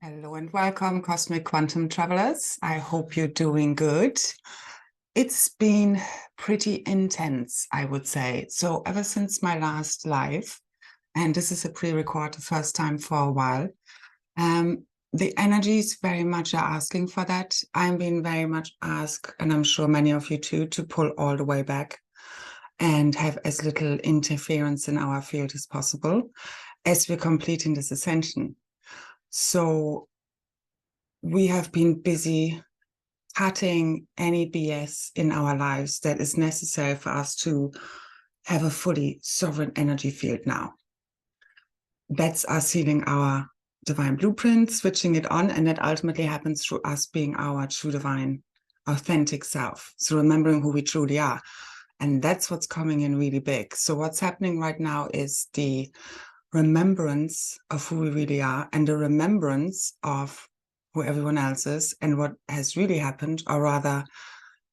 Hello and welcome, Cosmic Quantum Travelers. I hope you're doing good. It's been pretty intense, I would say. So ever since my last live, and this is a pre-record the first time for a while, the energies very much are asking for that. I'm being very much asked, and I'm sure many of you too, to pull all the way back and have as little interference in our field as possible as we're completing this ascension. So we have been busy cutting any BS in our lives that is necessary for us to have a fully sovereign energy field now. That's us sealing our divine blueprint, switching it on, and that ultimately happens through us being our true divine, authentic self. So remembering who we truly are. And that's what's coming in really big. So what's happening right now is the remembrance of who we really are and the remembrance of who everyone else is and what has really happened, or rather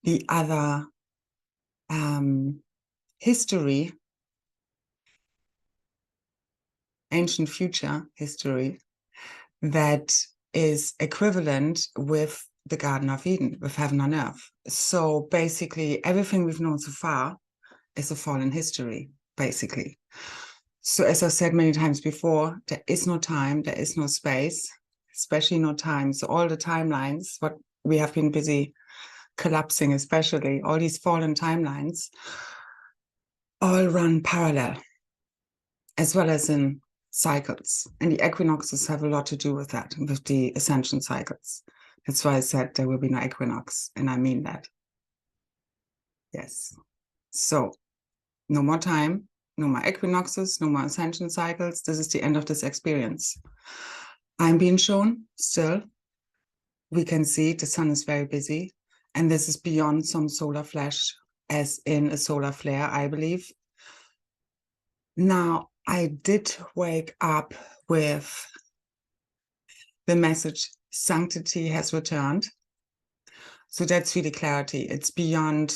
the other history, ancient future history, that is equivalent with the Garden of Eden, with heaven on earth. So basically everything we've known so far is a fallen history, basically. So as I said many times before, there is no time, there is no space, especially no time. So all the timelines, what we have been busy collapsing, especially all these fallen timelines, all run parallel, as well as in cycles. And the equinoxes have a lot to do with that, with the ascension cycles. That's why I said there will be no equinox, and I mean that. Yes. So no more time, no more equinoxes, no more ascension cycles. This is the end of this experience. I'm being shown still. We can see the sun is very busy, and this is beyond some solar flash, as in a solar flare, I believe. Now, I did wake up with the message, sanctity has returned. So that's really clarity. It's beyond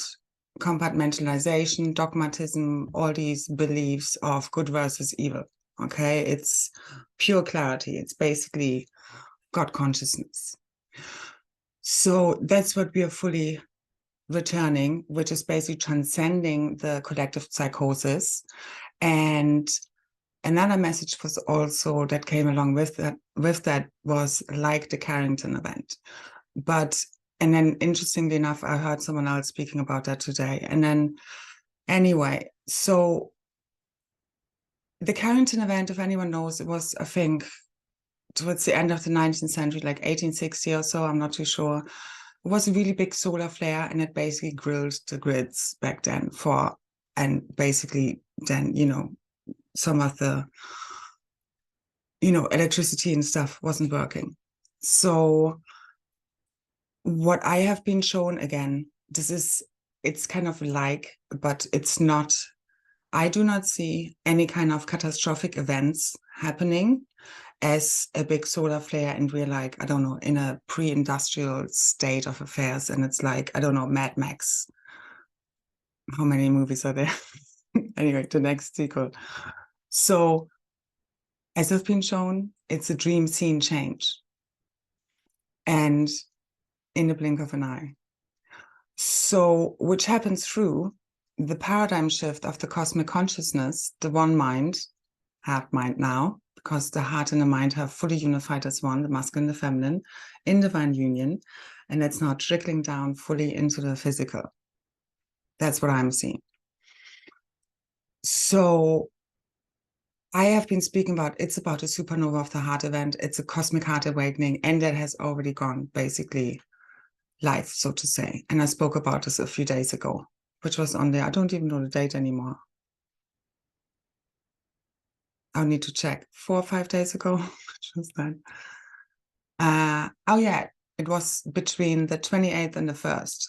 compartmentalization, dogmatism, all these beliefs of good versus evil. Okay, it's pure clarity. It's basically God consciousness. So that's what we are fully returning, which is basically transcending the collective psychosis. And another message was also that came along with that was like the Carrington event. And then interestingly enough, I heard someone else speaking about that today. And then anyway, so the Carrington event, if anyone knows, it was, I think, towards the end of the 19th century, like 1860 or so, I'm not too sure. It was a really big solar flare, and it basically grilled the grids back then and basically then, some of the, electricity and stuff wasn't working. So what I have been shown, again, it's kind of like, but it's not, I do not see any kind of catastrophic events happening as a big solar flare, and we're like, I don't know, in a pre-industrial state of affairs, and it's like, I don't know, Mad Max. How many movies are there? Anyway, the next sequel. So as I've been shown, it's a dream scene change. And in the blink of an eye. So, which happens through the paradigm shift of the cosmic consciousness, the one mind, heart mind now, because the heart and the mind have fully unified as one, the masculine and the feminine, in divine union, and it's now trickling down fully into the physical. That's what I'm seeing. So I have been speaking about, it's about a supernova of the heart event. It's a cosmic heart awakening, and that has already gone basically live, so to say. And I spoke about this a few days ago, which was on there. I don't even know the date anymore. I'll need to check. 4 or 5 days ago, which was that? Oh yeah, it was between the 28th and the 1st.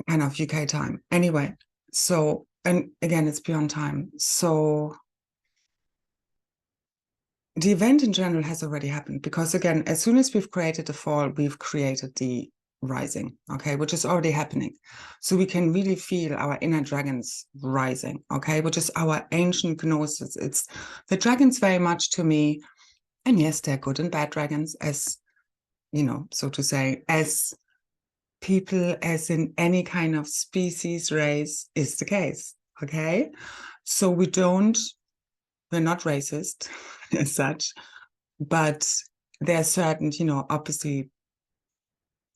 Kind of UK time. Anyway, so, and again, it's beyond time. So the event in general has already happened, because again, as soon as we've created the fall, we've created the rising, okay, which is already happening. So we can really feel our inner dragons rising, okay, which is our ancient gnosis. It's the dragons very much, to me, And yes, there are good and bad dragons, as, so to say, as people, as in any kind of species, race is the case. Okay. So we're not racist as such, but there are certain, obviously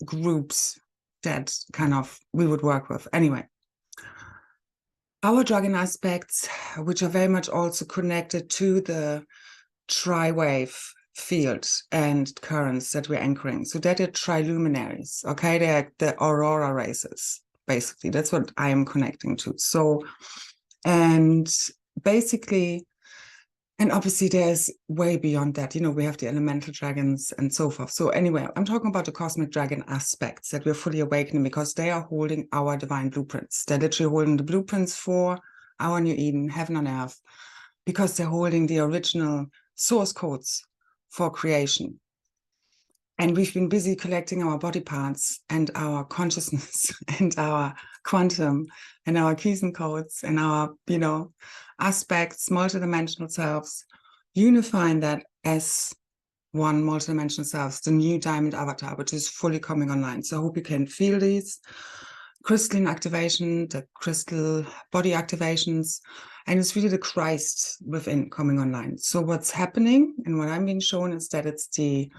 groups that kind of we would work with. Anyway, our dragon aspects, which are very much also connected to the tri-wave field and currents that we're anchoring. So that are triluminaries, okay? They're the aurora races, basically. That's what I am connecting to. So, and basically, and obviously there's way beyond that. We have the elemental dragons and so forth. So anyway, I'm talking about the cosmic dragon aspects that we're fully awakening because they are holding our divine blueprints. They're literally holding the blueprints for our new Eden, heaven on earth, because they're holding the original source codes for creation. And we've been busy collecting our body parts and our consciousness and our quantum and our keys and codes and our, aspects, multidimensional selves, unifying that as one multidimensional selves, the new diamond avatar, which is fully coming online. So I hope you can feel these crystalline activation, the crystal body activations, and it's really the Christ within coming online. So what's happening and what I'm being shown is that it's the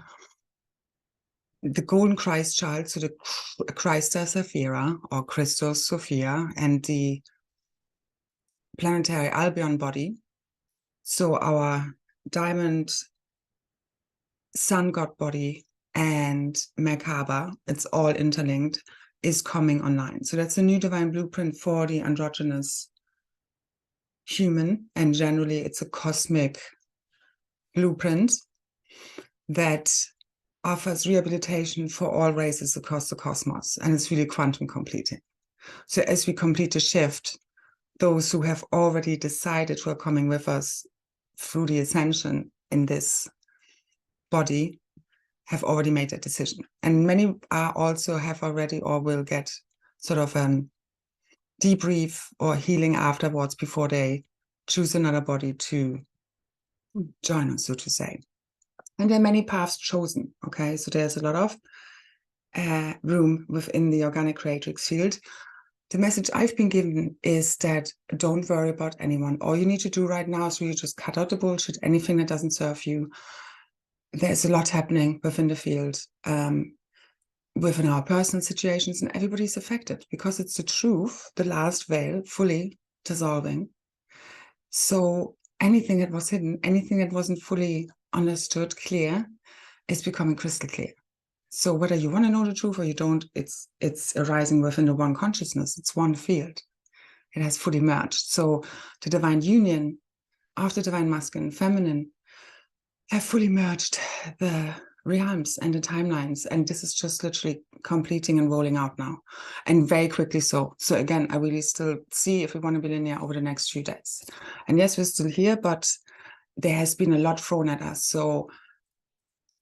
golden Christ child, so the Krystar SAphiRA or Christos-Sophia, and the planetary Albion body. So our diamond sun god body and Merkaba, it's all interlinked, is coming online. So that's a new divine blueprint for the androgynous human, and generally it's a cosmic blueprint that offers rehabilitation for all races across the cosmos, and it's really quantum completing. So as we complete the shift, those who have already decided who are coming with us through the ascension in this body have already made that decision. And many are also have already or will get sort of a debrief or healing afterwards before they choose another body to join us, so to say. And there are many paths chosen, okay? So there's a lot of room within the organic creatrix field. The message I've been given is that don't worry about anyone. All you need to do right now is really just cut out the bullshit, anything that doesn't serve you. There's a lot happening within the field, within our personal situations, and everybody's affected because it's the truth, the last veil fully dissolving. So anything that was hidden, anything that wasn't fully understood, clear, is becoming crystal clear. So whether you want to know the truth or you don't, it's arising within the one consciousness. It's one field. It has fully merged. So the divine union of the divine masculine and feminine have fully merged the realms and the timelines. And this is just literally completing and rolling out now. And very quickly so. So again, I really still see if we want to be linear over the next few days. And yes, we're still here, but there has been a lot thrown at us. So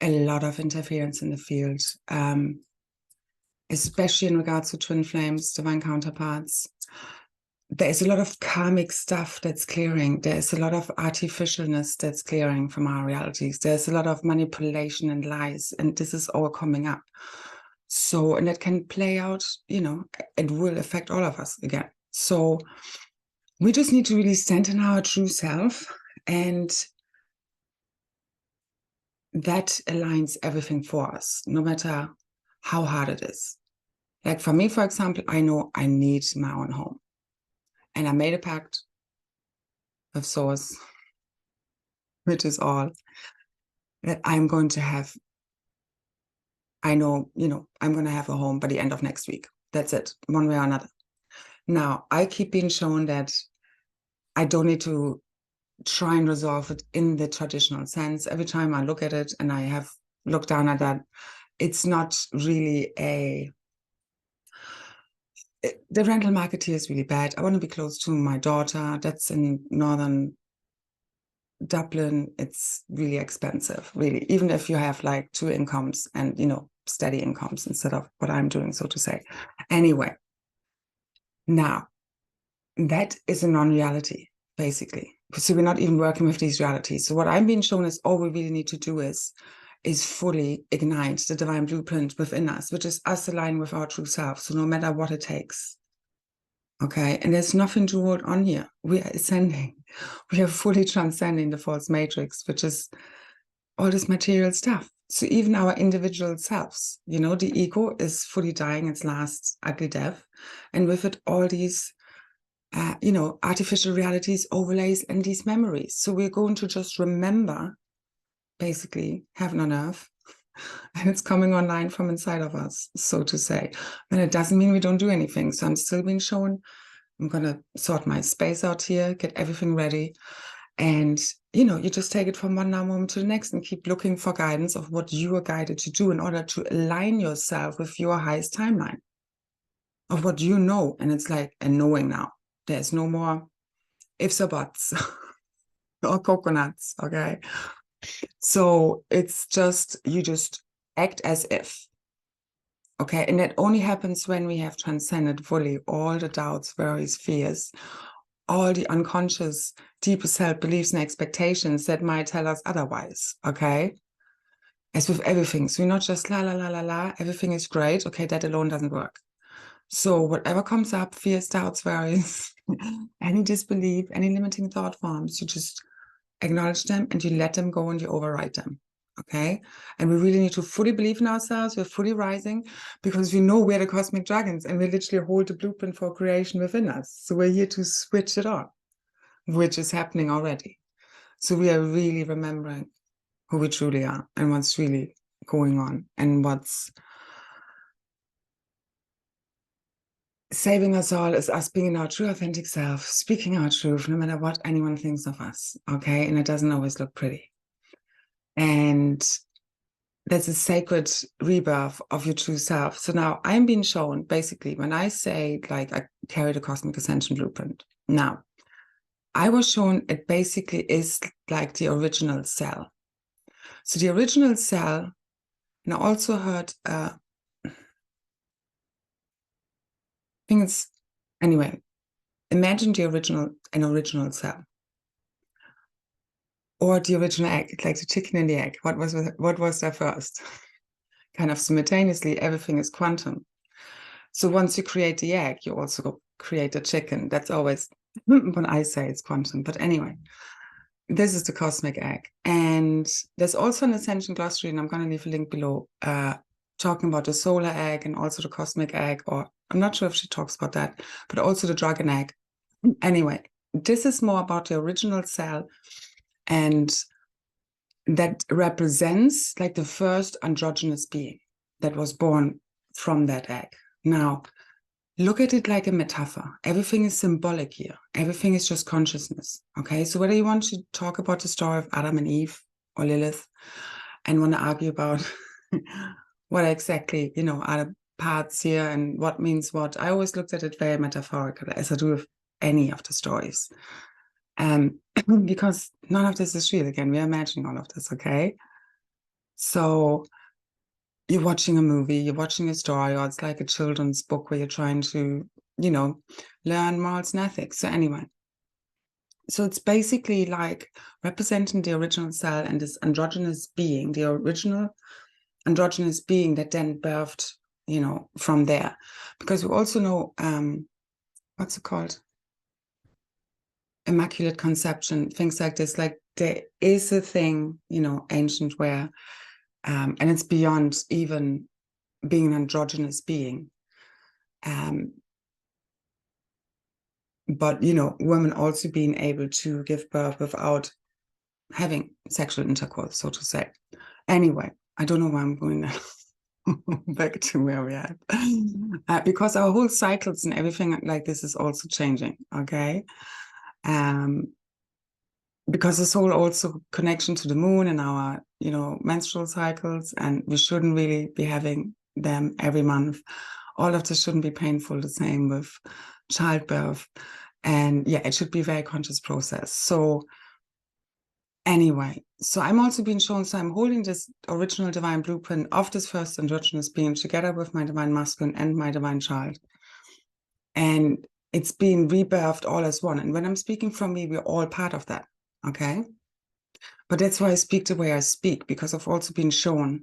a lot of interference in the field, especially in regards to twin flames, divine counterparts. There's a lot of karmic stuff that's clearing. There's a lot of artificialness that's clearing from our realities. There's a lot of manipulation and lies, and this is all coming up. So, and that can play out, it will affect all of us again. So we just need to really stand in our true self, and that aligns everything for us, no matter how hard it is. Like for me, for example, I know I need my own home. And I made a pact with Source, which is all, that I'm going to have, I'm going to have a home by the end of next week. That's it, one way or another. Now, I keep being shown that I don't need to try and resolve it in the traditional sense. Every time I look at it, and I have looked down at that, it's not really the rental market here is really bad. I want to be close to my daughter. That's in northern Dublin. It's really expensive, really, even if you have like two incomes and, steady incomes instead of what I'm doing, so to say. Anyway, now that is a non-reality. basically. So we're not even working with these realities. So what I'm being shown is all we really need to do is fully ignite the divine blueprint within us, which is us aligning with our true self. So no matter what it takes. Okay, and there's nothing to hold on here. We are ascending. We are fully transcending the false matrix, which is all this material stuff. So even our individual selves, you know, the ego is fully dying its last ugly death. And with it, all these, you know, artificial realities, overlays, and these memories. So we're going to just remember, basically, heaven on earth. And it's coming online from inside of us, so to say. And it doesn't mean we don't do anything. So I'm still being shown, I'm going to sort my space out here, get everything ready. And, you know, you just take it from one now moment to the next and keep looking for guidance of what you are guided to do in order to align yourself with your highest timeline of what you know. And it's like a knowing now. There's no more ifs or buts or coconuts, okay? So it's just, you just act as if, okay? And that only happens when we have transcended fully all the doubts, worries, fears, all the unconscious, deeper self beliefs and expectations that might tell us otherwise, okay? As with everything. So we're not just la, la, la, la, la, everything is great. Okay, that alone doesn't work. So whatever comes up, fears, doubts, worries, any disbelief, any limiting thought forms, you just acknowledge them and you let them go and you override them, okay? And we really need to fully believe in ourselves. We're fully rising because we know we're the cosmic dragons and we literally hold the blueprint for creation within us. So we're here to switch it on, which is happening already. So we are really remembering who we truly are and what's really going on and what's saving us all is us being our true authentic self, speaking our truth, no matter what anyone thinks of us, okay? And it doesn't always look pretty. And there's a sacred rebirth of your true self. So now I'm being shown, basically, when I say, like, I carry the Cosmic Ascension Blueprint. Now, I was shown it basically is like the original cell. So the original cell, and I also heard, I think it's, anyway, imagine an original cell. Or the original egg, like the chicken and the egg. What was there first? Kind of simultaneously, everything is quantum. So once you create the egg, you also create the chicken. That's always when I say it's quantum. But anyway, this is the cosmic egg. And there's also an Ascension glossary, and I'm going to leave a link below, talking about the solar egg and also the cosmic egg, or I'm not sure if she talks about that, but also the dragon egg. Anyway, this is more about the original cell, and that represents like the first androgynous being that was born from that egg. Now, look at it like a metaphor. Everything is symbolic here. Everything is just consciousness, okay? So whether you want to talk about the story of Adam and Eve or Lilith and want to argue about what exactly, you know, are the parts here and what means what, I always looked at it very metaphorical, as I do with any of the stories. Because none of this is real. Again, we're imagining all of this, okay? So you're watching a movie, you're watching a story, or it's like a children's book where you're trying to, you know, learn morals and ethics. So anyway, so it's basically like representing the original cell and this androgynous being, the original androgynous being that then birthed, you know, from there. Because we also know, what's it called? Immaculate conception, things like this. Like there is a thing, you know, ancient where, and it's beyond even being an androgynous being. But, you know, women also being able to give birth without having sexual intercourse, so to say. Anyway, I don't know why I'm going now. Back to where we are. Because our whole cycles and everything like this is also changing, okay? Because this whole also connection to the moon and our, you know, menstrual cycles, and we shouldn't really be having them every month. All of this shouldn't be painful, the same with childbirth. And yeah, it should be a very conscious process. So anyway, so I'm also being shown, so I'm holding this original divine blueprint of this first androgynous being together with my divine masculine and my divine child. And it's being rebirthed all as one. And when I'm speaking from me, we're all part of that, okay? But that's why I speak the way I speak, because I've also been shown,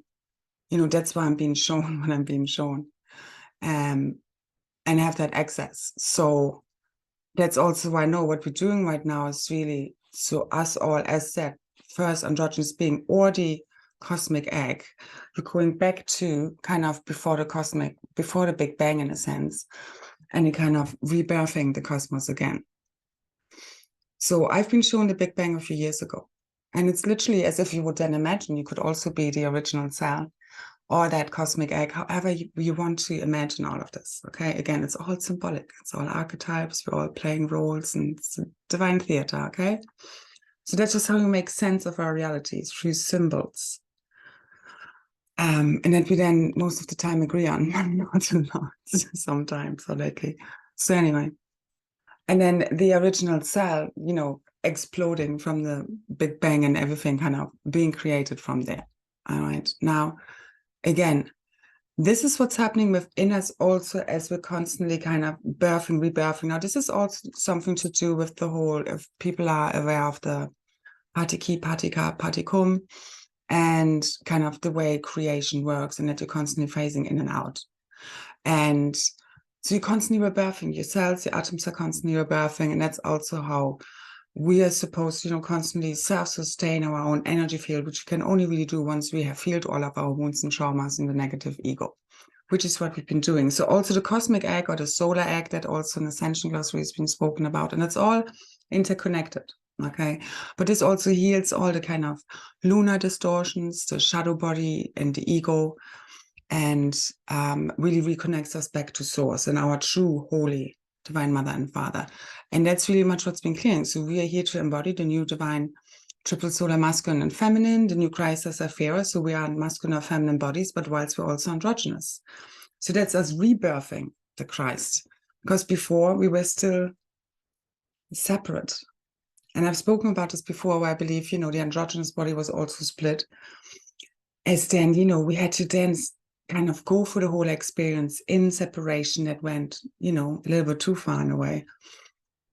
you know, that's why I'm being shown when I'm being shown, and have that access. So that's also why I know what we're doing right now is really, so us all, as said, first androgynous being or the cosmic egg, you're going back to kind of before the Big Bang in a sense, and you're kind of rebirthing the cosmos again. So I've been shown the Big Bang a few years ago. And it's literally as if you would then imagine you could also be the original cell or that cosmic egg, however you want to imagine all of this, okay? Again, it's all symbolic. It's all archetypes. We're all playing roles, and it's a divine theater, okay? So that's just how we make sense of our realities, through symbols. And that we then most of the time agree on, not a lot sometimes, or lately. So anyway, and then the original cell, you know, exploding from the Big Bang and everything kind of being created from there. All right. Now, again, this is what's happening within us also as we're constantly kind of birthing, rebirthing. Now, this is also something to do with the whole, if people are aware of the Partiki, Partika, Partikum, and kind of the way creation works, and that you're constantly phasing in and out. And so you're constantly rebirthing. Your cells, your atoms are constantly rebirthing, and that's also how we are supposed to, you know, constantly self-sustain our own energy field, which we can only really do once we have healed all of our wounds and traumas in the negative ego, which is what we've been doing. So also the cosmic egg or the solar egg, that also in Ascension Glossary has been spoken about, and it's all interconnected, okay? But this also heals all the kind of lunar distortions, the shadow body and the ego, and really reconnects us back to source and our true holy divine mother and father. And that's really much what's been clearing. So we are here to embody the new divine triple solar masculine and feminine, the new Christ as SAphiRA. So we are masculine or feminine bodies, but whilst we're also androgynous. So that's us rebirthing the Christ, because before we were still separate. And I've spoken about this before, where I believe, you know, the androgynous body was also split. As then, you know, we had to then kind of go for the whole experience in separation that went, you know, a little bit too far in a way,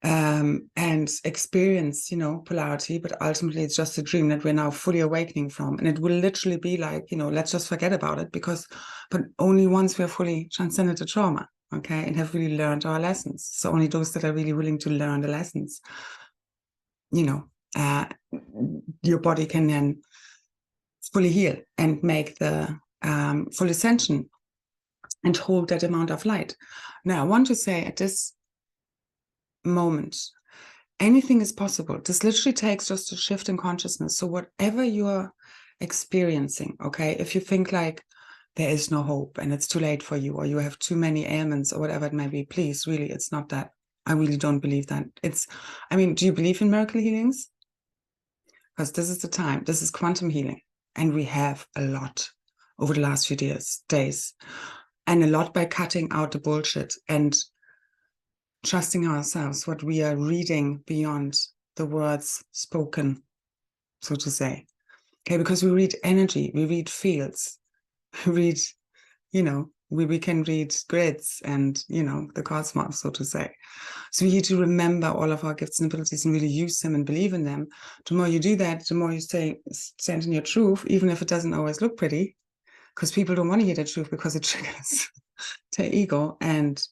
and experience, you know, polarity, but ultimately it's just a dream that we're now fully awakening from. And it will literally be like, you know, let's just forget about it, but only once we're fully transcended the trauma, okay, and have really learned our lessons. So only those that are really willing to learn the lessons, you know, your body can then fully heal and make the full ascension and hold that amount of light. Now, I want to say at this moment, anything is possible. This literally takes just a shift in consciousness. So whatever you're experiencing, okay, if you think like there is no hope and it's too late for you, or you have too many ailments or whatever it may be, please, really, it's not that. I really don't believe that. I mean, do you believe in miracle healings? Because this is the time. This is quantum healing. And we have a lot over the last few days, and a lot by cutting out the bullshit and trusting ourselves, what we are reading beyond the words spoken, so to say. Okay, because we read energy, we read fields, we read, you know, we can read grids and, you know, the cosmos, so to say. So we need to remember all of our gifts and abilities and really use them and believe in them. The more you do that, the more you stand in your truth, even if it doesn't always look pretty, because people don't want to hear the truth because it triggers their ego, and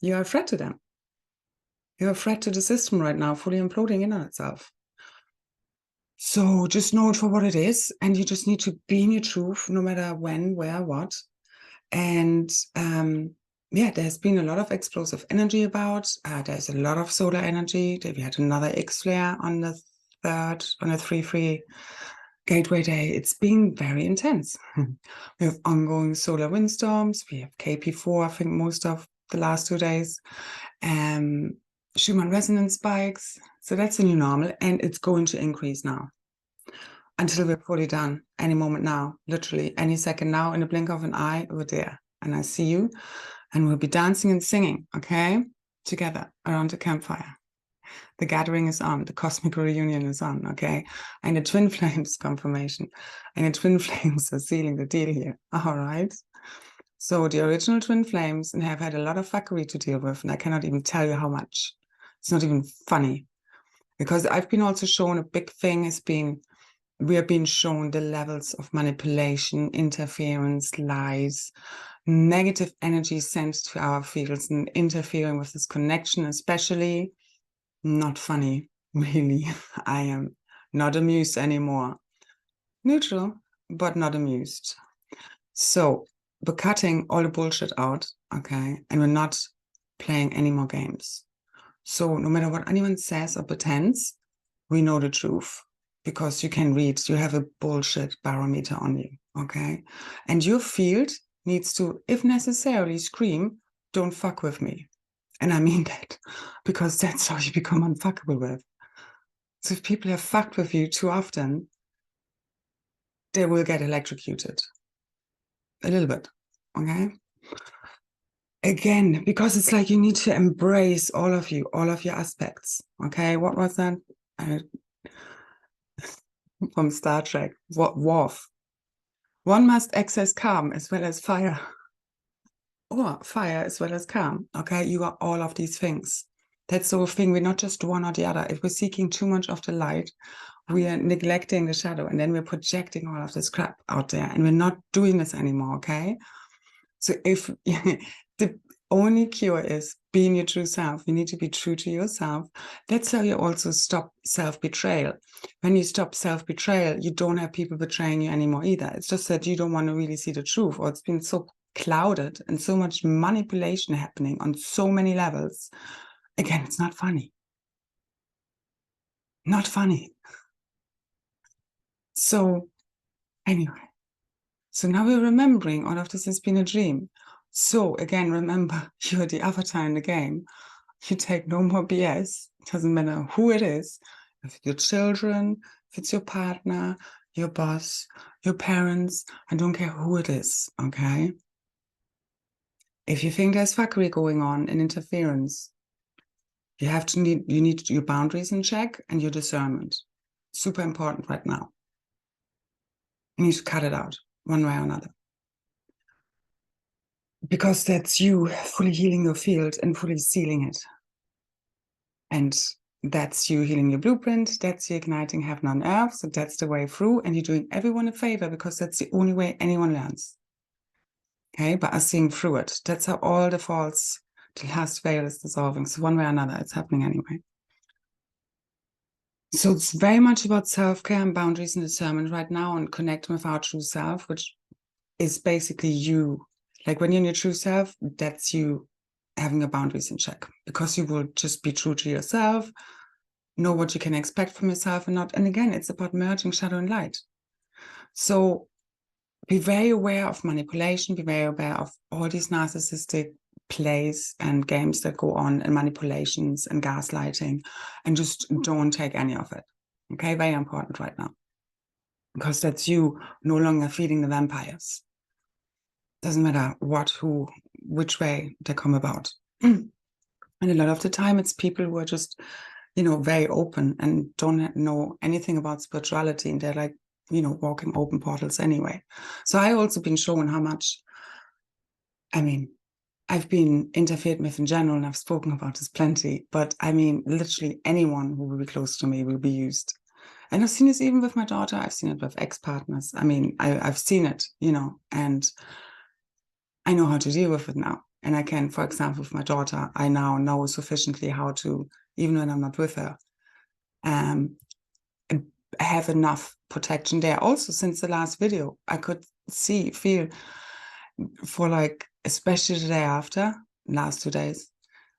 you're a threat to them. You're a threat to the system right now, fully imploding in on itself. So just know it for what it is, and you just need to be in your truth, no matter when, where, what. And yeah, there's been a lot of explosive energy about. There's a lot of solar energy. We had another X flare on the 3rd, on a 3-3 Gateway Day. It's been very intense. We have ongoing solar windstorms. We have KP4, I think, most of the last 2 days. Schumann resonance spikes. So that's the new normal, and it's going to increase now until we're fully done. Any moment now, literally any second now, in the blink of an eye, we're there. And I see you, and we'll be dancing and singing, okay, together around the campfire. The gathering is on, the cosmic reunion is on, okay? And the twin flames confirmation, and the twin flames are sealing the deal here, all right? So the original twin flames and have had a lot of fuckery to deal with, and I cannot even tell you how much. It's not even funny, because I've been also shown a big thing has been, we are being shown the levels of manipulation, interference, lies, negative energy sent to our fields and interfering with this connection, especially. Not funny, really. I am not amused anymore. Neutral, but not amused. So we're cutting all the bullshit out, okay? And we're not playing any more games. So no matter what anyone says or pretends, we know the truth, because you can read, you have a bullshit barometer on you, okay? And your field needs to, if necessarily, scream, don't fuck with me. And I mean that, because that's how you become unfuckable with. So if people have fucked with you too often, they will get electrocuted. A little bit, okay? Again, because it's like you need to embrace all of you, all of your aspects, okay? What was that? From Star Trek, Worf. One must access calm as well as fire. Or fire as well as calm, okay? You are all of these things. That's the whole thing. We're not just one or the other. If we're seeking too much of the light, we are neglecting the shadow, and then we're projecting all of this crap out there, and we're not doing this anymore, okay? So if the only cure is being your true self, you need to be true to yourself. That's how you also stop self-betrayal. When you stop self-betrayal, you don't have people betraying you anymore either. It's just that you don't want to really see the truth, or it's been so clouded and so much manipulation happening on so many levels. Again, it's not funny. Not funny. So anyway, so now we're remembering all of this has been a dream. So again, remember, you're the avatar in the game. You take no more BS. It doesn't matter who it is. If it's your children, if it's your partner, your boss, your parents, I don't care who it is, okay? If you think there's fuckery going on and interference, you need your boundaries in check and your discernment. Super important right now. You need to cut it out one way or another. Because that's you fully healing your field and fully sealing it. And that's you healing your blueprint. That's you igniting heaven on earth. So that's the way through. And you're doing everyone a favor, because that's the only way anyone learns. Okay, by us seeing through it. That's how all the faults, the last veil is dissolving. So one way or another, it's happening anyway. So it's very much about self-care and boundaries and discernment right now, and connecting with our true self, which is basically you. Like when you're in your true self, that's you having your boundaries in check, because you will just be true to yourself, know what you can expect from yourself and not. And again, it's about merging shadow and light. So be very aware of manipulation, be very aware of all these narcissistic plays and games that go on, and manipulations and gaslighting, and just don't take any of it. Okay, very important right now, because that's you no longer feeding the vampires. Doesn't matter what, who, which way they come about. And a lot of the time it's people who are just, very open and don't know anything about spirituality, and they're like, walking open portals anyway. So I also been shown how much, I've been interfered with in general, and I've spoken about this plenty, but literally anyone who will be close to me will be used. And I've seen this even with my daughter. I've seen it with ex-partners. I've seen it, and I know how to deal with it now. And I can, for example, with my daughter, I now know sufficiently how to, even when I'm not with her, have enough protection there. Also, since the last video, I could feel for especially the day after, last 2 days,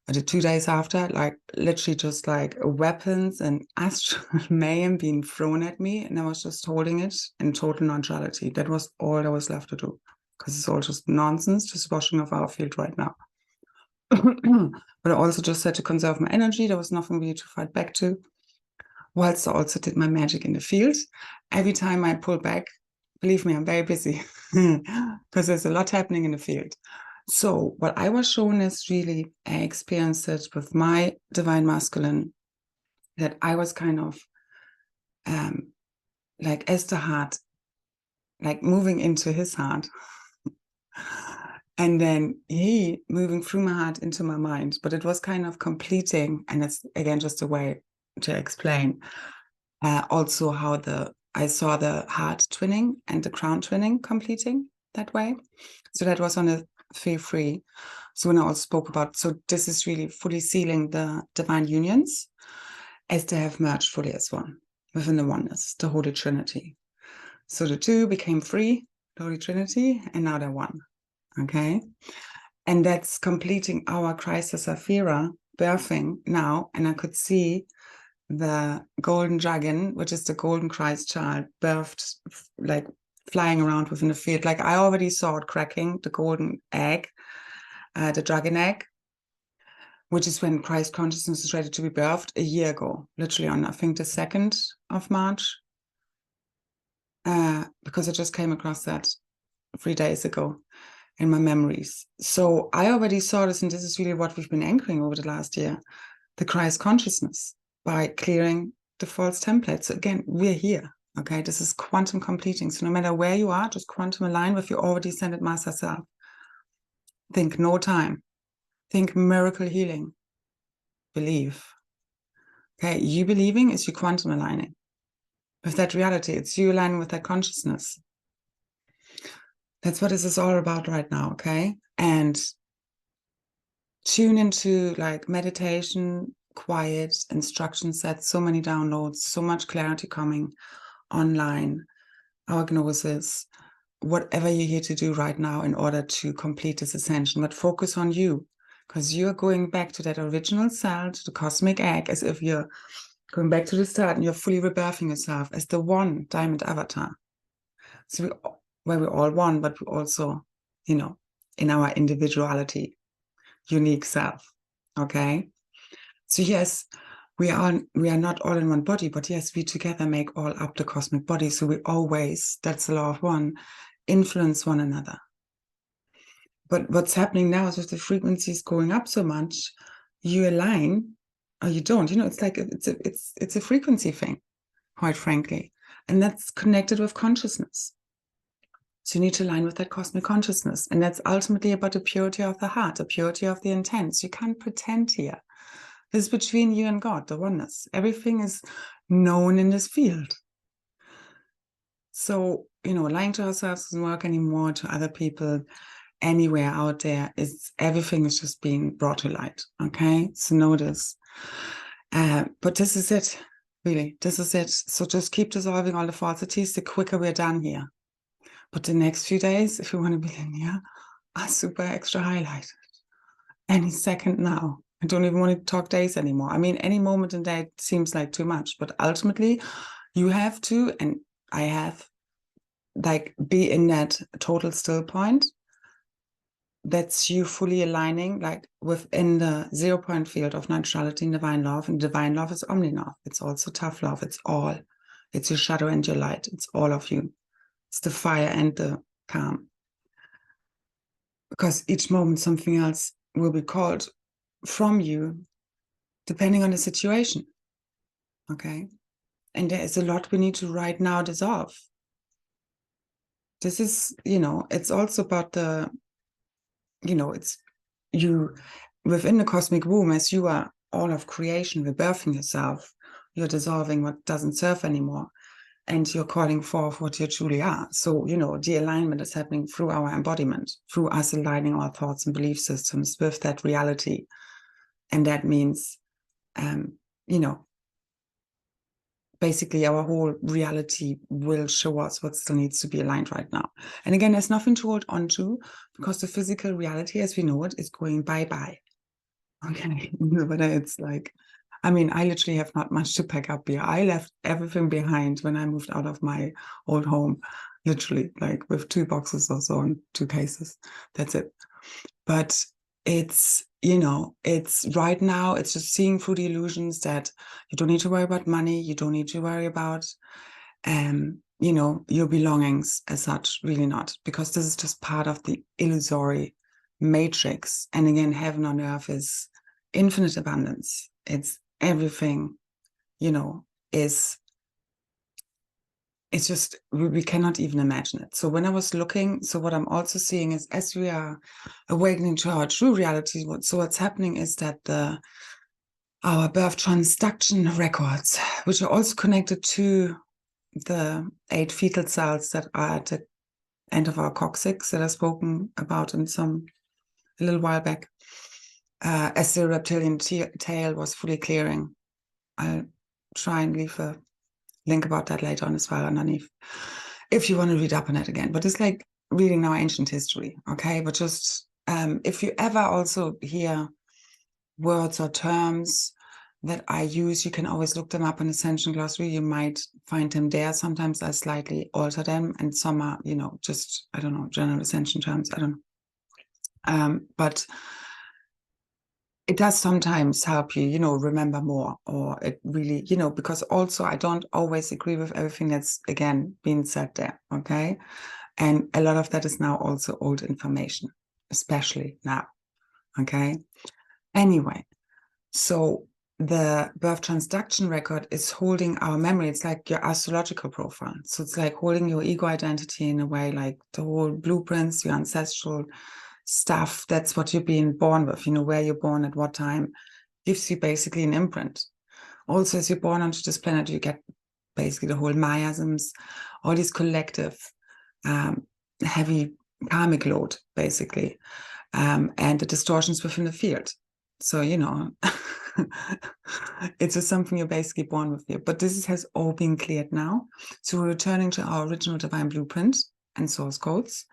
or the 2 days after, literally just weapons and astral mayhem being thrown at me. And I was just holding it in total neutrality. That was all there was left to do, because it's all just nonsense, just washing off our field right now. But I also just had to conserve my energy. There was nothing really to fight back to. Whilst I also did my magic in the field. Every time I pull back, believe me, I'm very busy, because there's a lot happening in the field. So what I was shown is really, I experienced it with my divine masculine, that I was kind of as the heart, moving into his heart. And then he moving through my heart into my mind. But it was kind of completing, and it's again just a way to explain also how I saw the heart twinning and the crown twinning completing that way. So that was on a 3-3. So when I also spoke about, so this is really fully sealing the divine unions as they have merged fully as one within the oneness, the Holy Trinity. So the two became three, the Holy Trinity, and now they're one. Okay. And that's completing our Christos-Sophia birthing now. And I could see the golden dragon, which is the golden Christ child, birthed, like flying around within the field. Like I already saw it cracking, the golden egg, the dragon egg, which is when Christ consciousness is ready to be birthed a year ago, literally on, I think, the 2nd of March, because I just came across that 3 days ago in my memories. So I already saw this, and this is really what we've been anchoring over the last year, the Christ consciousness, by clearing the false templates. So again, we're here, okay? This is quantum completing. So no matter where you are, just quantum align with your already ascended master self. Think no time. Think miracle healing. Believe. Okay, you believing is you quantum aligning with that reality. It's you aligning with that consciousness. That's what this is all about right now, okay? And tune into like meditation, quiet, instruction sets, so many downloads, so much clarity coming online, our gnosis, whatever you're here to do right now in order to complete this ascension. But focus on you, because you're going back to that original cell, to the cosmic egg, as if you're going back to the start and you're fully rebirthing yourself as the one diamond avatar. So we're all one, but we also, you know, in our individuality, unique self. Okay. So yes, we are not all in one body, but yes, we together make all up the cosmic body. So we always, that's the law of one, influence one another. But what's happening now is with the frequencies going up so much, you align or you don't. You know, it's like it's a frequency thing, quite frankly. And that's connected with consciousness. So you need to align with that cosmic consciousness. And that's ultimately about the purity of the heart, the purity of the intent. You can't pretend here. This is between you and God, the oneness. Everything is known in this field. So, you know, lying to ourselves doesn't work anymore, to other people, anywhere out there. Everything is just being brought to light. Okay, so notice. But this is it, really. This is it. So just keep dissolving all the falsities. The quicker we're done here. But the next few days, if you want to be linear, are super extra highlighted. Any second now. I don't even want to talk days anymore. I mean, any moment in day seems like too much, but ultimately you have to, and I have, like, be in that total still point. That's you fully aligning, like, within the 0 point field of neutrality and divine love. And divine love is omni-love. It's also tough love. It's all. It's your shadow and your light. It's all of you. It's the fire and the calm. Because each moment something else will be called from you, depending on the situation. Okay? And there is a lot we need to right now dissolve. This is, you know, it's also about the, you know, it's you within the cosmic womb, as you are all of creation, rebirthing yourself, you're dissolving what doesn't serve anymore. And you're calling forth what you truly are. So, you know, the alignment is happening through our embodiment, through us aligning our thoughts and belief systems with that reality. And that means, you know, basically our whole reality will show us what still needs to be aligned right now. And again, there's nothing to hold on to, because the physical reality as we know it is going bye-bye. Okay, whether it's like, I mean, I literally have not much to pack up here. I left everything behind when I moved out of my old home, literally, like with 2 boxes or so and 2 cases. That's it. But it's, you know, it's right now, it's just seeing through the illusions that you don't need to worry about money. You don't need to worry about, you know, your belongings as such, really not, because this is just part of the illusory matrix. And again, heaven on earth is infinite abundance. It's everything, you know, is it's just, we cannot even imagine it. So when I was looking, so what I'm also seeing is, as we are awakening to our true reality, so what's happening is that our birth transduction records, which are also connected to the 8 fetal cells that are at the end of our coccyx that I've spoken about in a little while back, as the reptilian tail was fully clearing. I'll try and leave a link about that later on as well underneath, if you want to read up on it again. But it's like reading now ancient history, okay? But just if you ever also hear words or terms that I use, you can always look them up in Ascension Glossary. You might find them there. Sometimes I slightly alter them, and some are, you know, just, I don't know, general Ascension terms. I don't know. But it does sometimes help you, you know, remember more, or it really, you know, because also I don't always agree with everything that's, again, being said there, okay? And a lot of that is now also old information, especially now, okay? Anyway, so the birth transduction record is holding our memory. It's like your astrological profile. So it's like holding your ego identity in a way, like the whole blueprints, your ancestral stuff. That's what you're being born with, you know, where you're born at what time, gives you basically an imprint. Also, as you're born onto this planet, you get basically the whole miasms, all these collective heavy karmic load, basically, and the distortions within the field. So, you know, it's just something you're basically born with here. But this has all been cleared now. So we're returning to our original divine blueprint and source codes.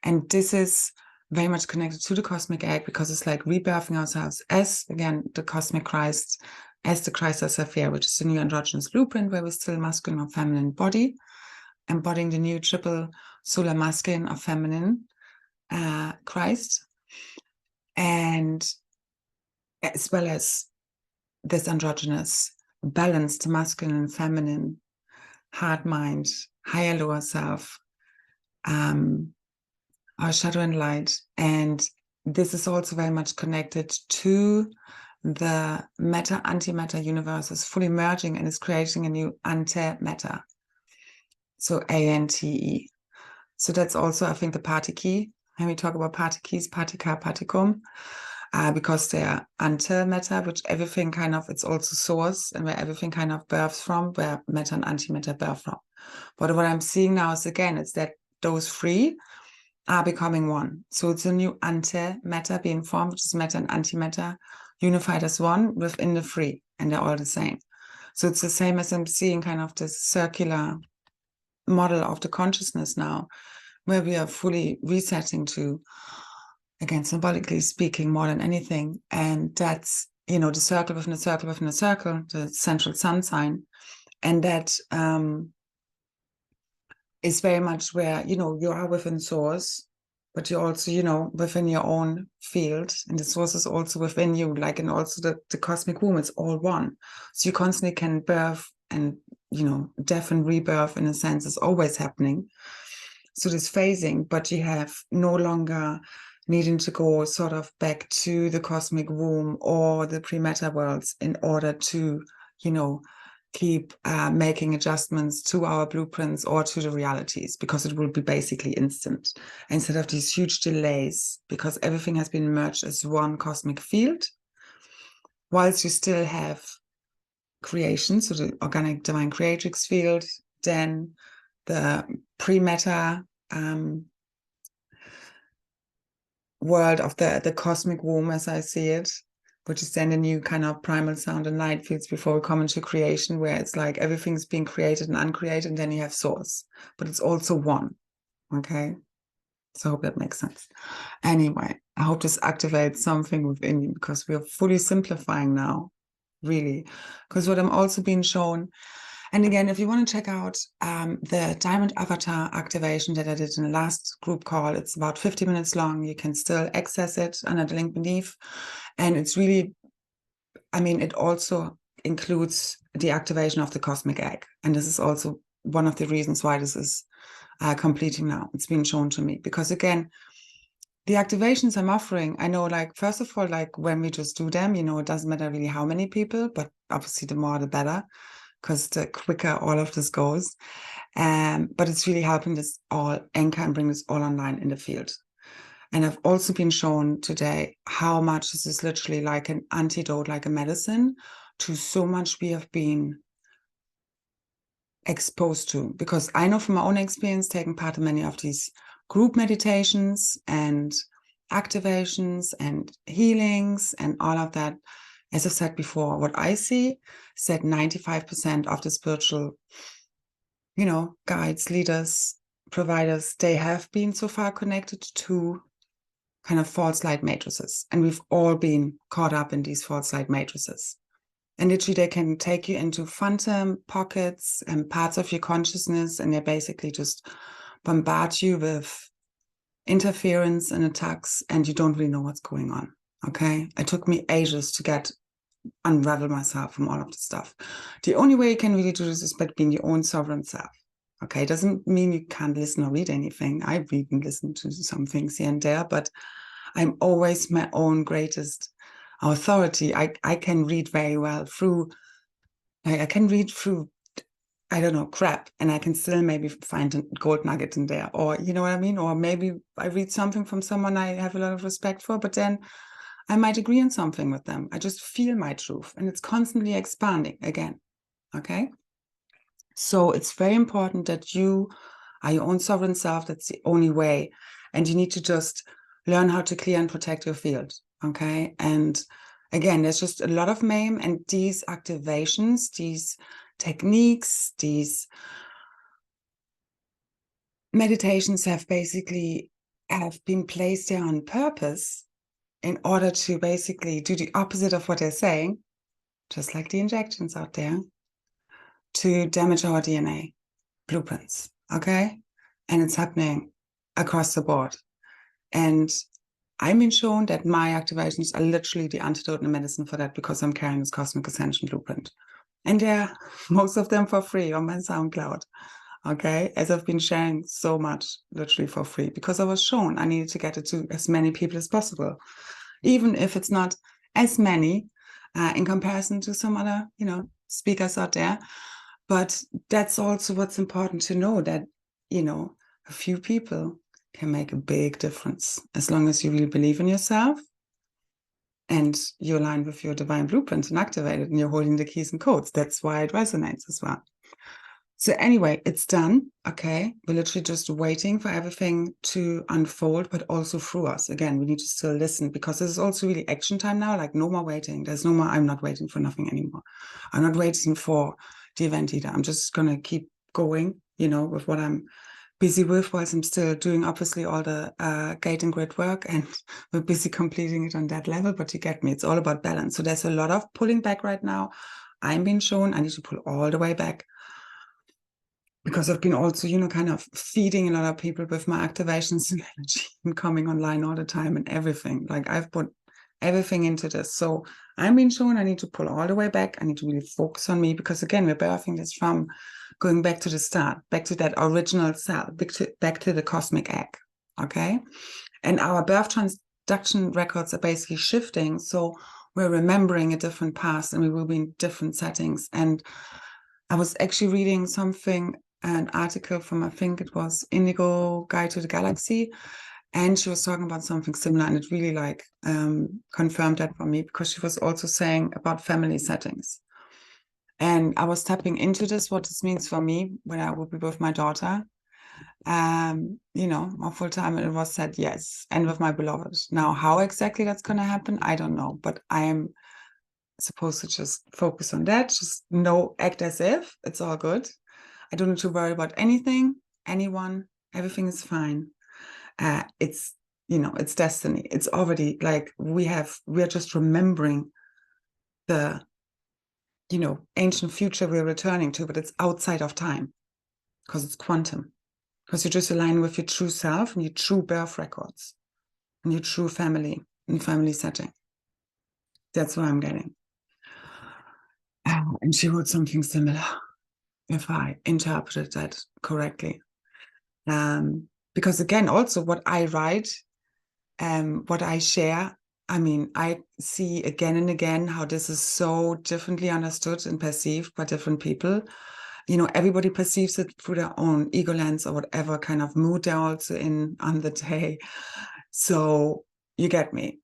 And this is very much connected to the cosmic egg, because it's like rebirthing ourselves as, again, the cosmic Christ, as the Christos-Sophia, which is the new androgynous blueprint, where we're still masculine or feminine body, embodying the new triple solar masculine or feminine Christ, and as well as this androgynous balanced masculine and feminine heart, mind, higher, lower self, our shadow and light. And this is also very much connected to the matter antimatter universe is fully merging and is creating a new antimatter. So ANTE. So that's also, I think, the party key. When we talk about party keys, partica, particum, because they are antimatter, which everything kind of, it's also source, and where everything kind of births from, where matter and antimatter birth from. But what I'm seeing now is, again, it's that those three are becoming one. So it's a new antimatter being formed, which is matter and antimatter unified as one within the three, and they're all the same. So it's the same as I'm seeing kind of this circular model of the consciousness now, where we are fully resetting to, again, symbolically speaking, more than anything. And that's, you know, the circle within a circle within a circle, the central sun sign. And that is very much where, you know, you are within source, but you're also, you know, within your own field. And the source is also within you, like, and also the cosmic womb, it's all one. So you constantly can birth, and, you know, death and rebirth in a sense is always happening. So this phasing, but you have no longer needing to go sort of back to the cosmic womb or the pre-matter worlds in order to, you know, keep making adjustments to our blueprints or to the realities, because it will be basically instant instead of these huge delays, because everything has been merged as one cosmic field, whilst you still have creation, so the organic divine creatrix field, then the pre-matter world of the cosmic womb, as I see it, which is then the new kind of primal sound and light fields before we come into creation, where it's like everything's being created and uncreated, and then you have source, but it's also one. Okay, so I hope that makes sense. Anyway, I hope this activates something within you, because we are fully simplifying now, really, because what I'm also being shown. And again, if you want to check out the Diamond Avatar activation that I did in the last group call, it's about 50 minutes long. You can still access it under the link beneath. And it's really, I mean, it also includes the activation of the cosmic egg. And this is also one of the reasons why this is completing now. It's been shown to me. Because again, the activations I'm offering, I know, like, first of all, like, when we just do them, you know, it doesn't matter really how many people, but obviously the more the better, because the quicker all of this goes. But it's really helping this all anchor and bring this all online in the field. And I've also been shown today how much this is literally like an antidote, like a medicine to so much we have been exposed to. Because I know from my own experience, taking part in many of these group meditations and activations and healings and all of that, as I said before, what I see is that 95% of the spiritual, guides, leaders, providers, they have been so far connected to kind of false light matrices. And we've all been caught up in these false light matrices. And literally they can take you into phantom pockets and parts of your consciousness, and they basically just bombard you with interference and attacks, and you don't really know what's going on. Okay. It took me ages to unravel myself from all of this stuff. The only way you can really do this is by being your own sovereign self. Okay, it doesn't mean you can't listen or read anything. I read and listen to some things here and there, but I'm always my own greatest authority. I can read very well through, I can read through, I don't know, crap, and I can still maybe find a gold nugget in there, or you know what I mean? Or maybe I read something from someone I have a lot of respect for, but then I might agree on something with them. I just feel my truth, and it's constantly expanding again. Okay. So it's very important that you are your own sovereign self. That's the only way. And you need to just learn how to clear and protect your field. Okay. And again, there's just a lot of mayhem, and these activations, these techniques, these meditations have been placed there on purpose in order to basically do the opposite of what they're saying, just like the injections out there, to damage our DNA blueprints, okay? And it's happening across the board. And I've been shown that my activations are literally the antidote and medicine for that, because I'm carrying this cosmic ascension blueprint. And yeah, most of them for free on my SoundCloud, okay? As I've been sharing so much, literally for free, because I was shown I needed to get it to as many people as possible, even if it's not as many in comparison to some other, speakers out there. But that's also what's important to know, that, a few people can make a big difference as long as you really believe in yourself and you align with your divine blueprint and activate it, and you're holding the keys and codes. That's why it resonates as well. So anyway, it's done. Okay. We're literally just waiting for everything to unfold, but also through us. Again, we need to still listen, because this is also really action time now. Like, no more waiting. There's no more, I'm not waiting for nothing anymore. I'm not waiting for the event either. I'm just going to keep going, with what I'm busy with, whilst I'm still doing obviously all the gate and grid work, and we're busy completing it on that level. But you get me, it's all about balance. So there's a lot of pulling back right now. I'm being shown I need to pull all the way back, because I've been also, kind of feeding a lot of people with my activations and energy and coming online all the time and everything. Like, I've put everything into this. So I'm being shown I need to pull all the way back. I need to really focus on me, because again, we're birthing this from going back to the start, back to that original cell, back to the cosmic egg. Okay. And our birth transduction records are basically shifting. So we're remembering a different past, and we will be in different settings. And I was actually reading an article from, I think it was Indigo Guide to the Galaxy, and she was talking about something similar, and it really confirmed that for me, because she was also saying about family settings. And I was tapping into this, what this means for me when I will be with my daughter, more full time, and it was said yes, and with my beloved. Now, how exactly that's going to happen, I don't know, but I am supposed to just focus on that, just act as if it's all good. I don't need to worry about anything, anyone, everything is fine. It's destiny. It's already we are just remembering the, ancient future we're returning to, but it's outside of time, because it's quantum, because you're just aligning with your true self and your true birth records and your true family and family setting. That's what I'm getting. And she wrote something similar, if I interpreted that correctly. Because again, also what I write, what I share, I see again and again how this is so differently understood and perceived by different people. you know, everybody perceives it through their own ego lens or whatever kind of mood they're also in on the day. So you get me.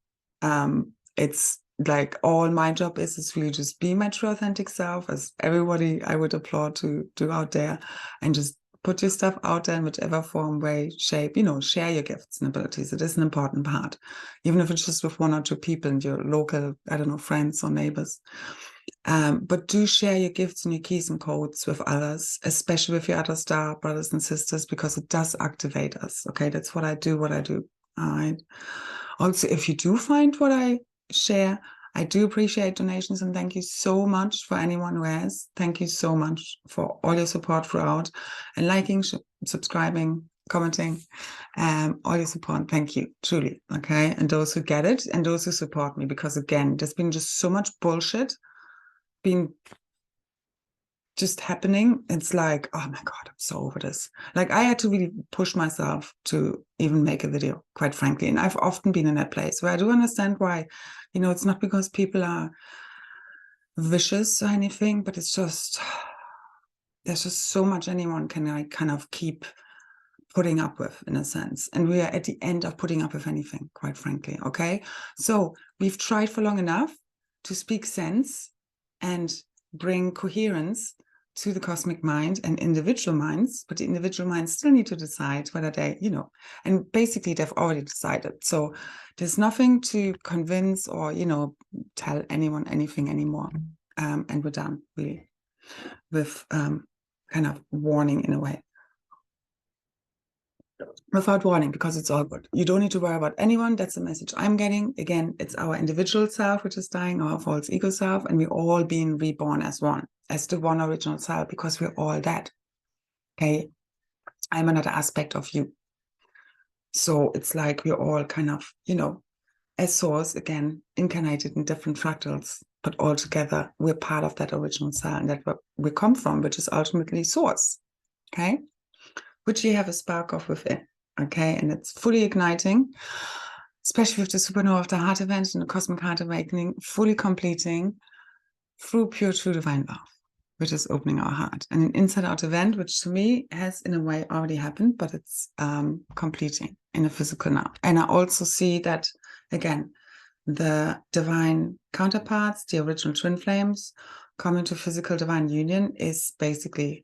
It's like all my job is really just be my true authentic self, as everybody I would applaud to do out there, and just put your stuff out there in whichever form, way, shape, you know, share your gifts and abilities. It is an important part, even if it's just with 1 or 2 people and your local, I don't know, friends or neighbors. But do share your gifts and your keys and codes with others, especially with your other star brothers and sisters, because it does activate us. Okay, that's what I do, all right. Also, if you do find what I share, I do appreciate donations, and thank you so much for anyone who has. Thank you so much for all your support throughout, and liking, subscribing, commenting, all your support. Thank you, truly. Okay, and those who get it and those who support me, because again, there's been just so much bullshit being just happening. It's like, oh my God, I'm so over this. Like, I had to really push myself to even make a video, quite frankly. And I've often been in that place where I do understand why, you know, it's not because people are vicious or anything, but it's just, there's just so much anyone can like kind of keep putting up with, in a sense. And we are at the end of putting up with anything, quite frankly. Okay. So we've tried for long enough to speak sense and bring coherence to the cosmic mind and individual minds, but the individual minds still need to decide whether they, you know, and basically they've already decided. So there's nothing to convince or, you know, tell anyone anything anymore. And we're done, really, with kind of warning in a way. Without warning, because it's all good. You don't need to worry about anyone. That's the message I'm getting. Again, it's our individual self which is dying, our false ego self, and we're all being reborn as one, as the one original self, because we're all that. Okay, I'm another aspect of you. So it's like we're all kind of, you know, as source, again, incarnated in different fractals, but all together we're part of that original self, and that's where we come from, which is ultimately source. Okay, which you have a spark of within. Okay, and it's fully igniting, especially with the supernova of the heart event and the cosmic heart awakening, fully completing through pure true divine love, which is opening our heart. And an inside out event, which to me has in a way already happened, but it's completing in a physical now. And I also see that, again, the divine counterparts, the original twin flames, coming to physical divine union is basically,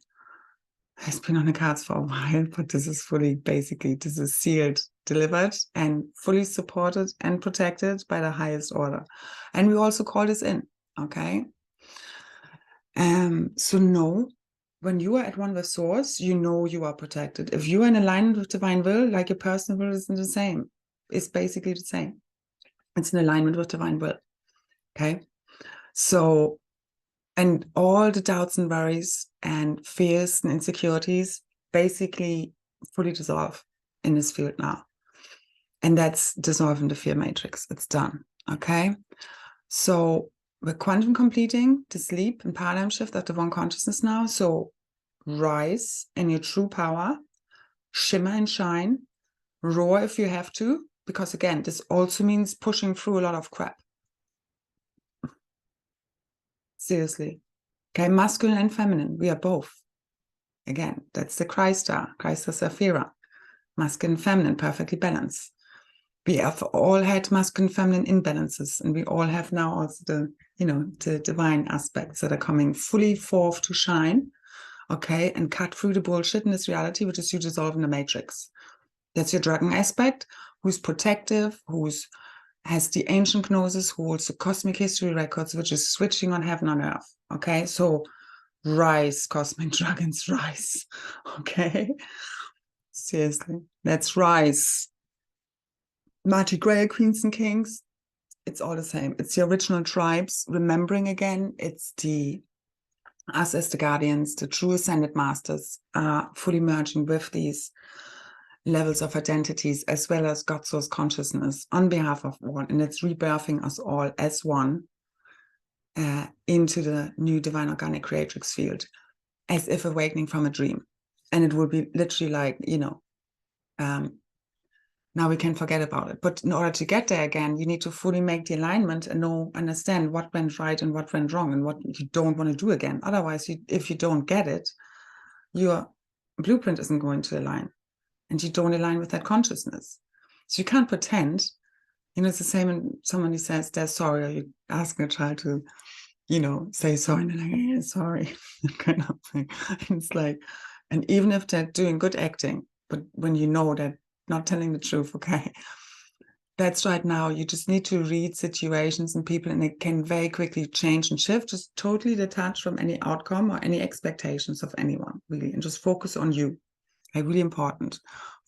has been on the cards for a while, but this is fully, basically, this is sealed, delivered, and fully supported and protected by the highest order. And we also call this in, okay? So know, when you are at one with source, you know you are protected. If you are in alignment with divine will, like your personal will is the same. It's basically the same. It's in alignment with divine will, okay? So, and all the doubts and worries and fears and insecurities basically fully dissolve in this field now. And that's dissolving the fear matrix. It's done, okay? So we're quantum completing the sleep and paradigm shift of the one consciousness now. So rise in your true power, shimmer and shine, roar if you have to, because again, this also means pushing through a lot of crap. Seriously. Okay, masculine and feminine, we are both. Again, that's the Krystar, SAphiRA. Masculine and feminine, perfectly balanced. We have all had masculine and feminine imbalances, and we all have now also the, you know, the divine aspects that are coming fully forth to shine, okay, and cut through the bullshit in this reality, which is you dissolving the matrix. That's your dragon aspect, who's protective, who's has the ancient gnosis, who holds the cosmic history records, which is switching on heaven on earth. Okay, so rise, cosmic dragons, rise. Okay, seriously, let's rise. Magic Grail queens and kings, it's all the same. It's the original tribes remembering again. It's the us as the guardians, the true ascended masters are fully merging with these levels of identities, as well as God source consciousness on behalf of one, and it's rebirthing us all as one into the new divine organic creatrix field, as if awakening from a dream. And it will be literally like, you know, Now we can forget about it. But in order to get there again, you need to fully make the alignment and understand what went right and what went wrong and what you don't want to do again. Otherwise, if you don't get it, your blueprint isn't going to align, and you don't align with that consciousness. So you can't pretend. It's the same when somebody says they're sorry, or you ask a child to, say sorry, and they're like, yeah, sorry, kind of thing. And it's like, and even if they're doing good acting, but when they're not telling the truth, okay, that's right. Now you just need to read situations and people, and it can very quickly change and shift, just totally detached from any outcome or any expectations of anyone, really, and just focus on you. Okay, really important.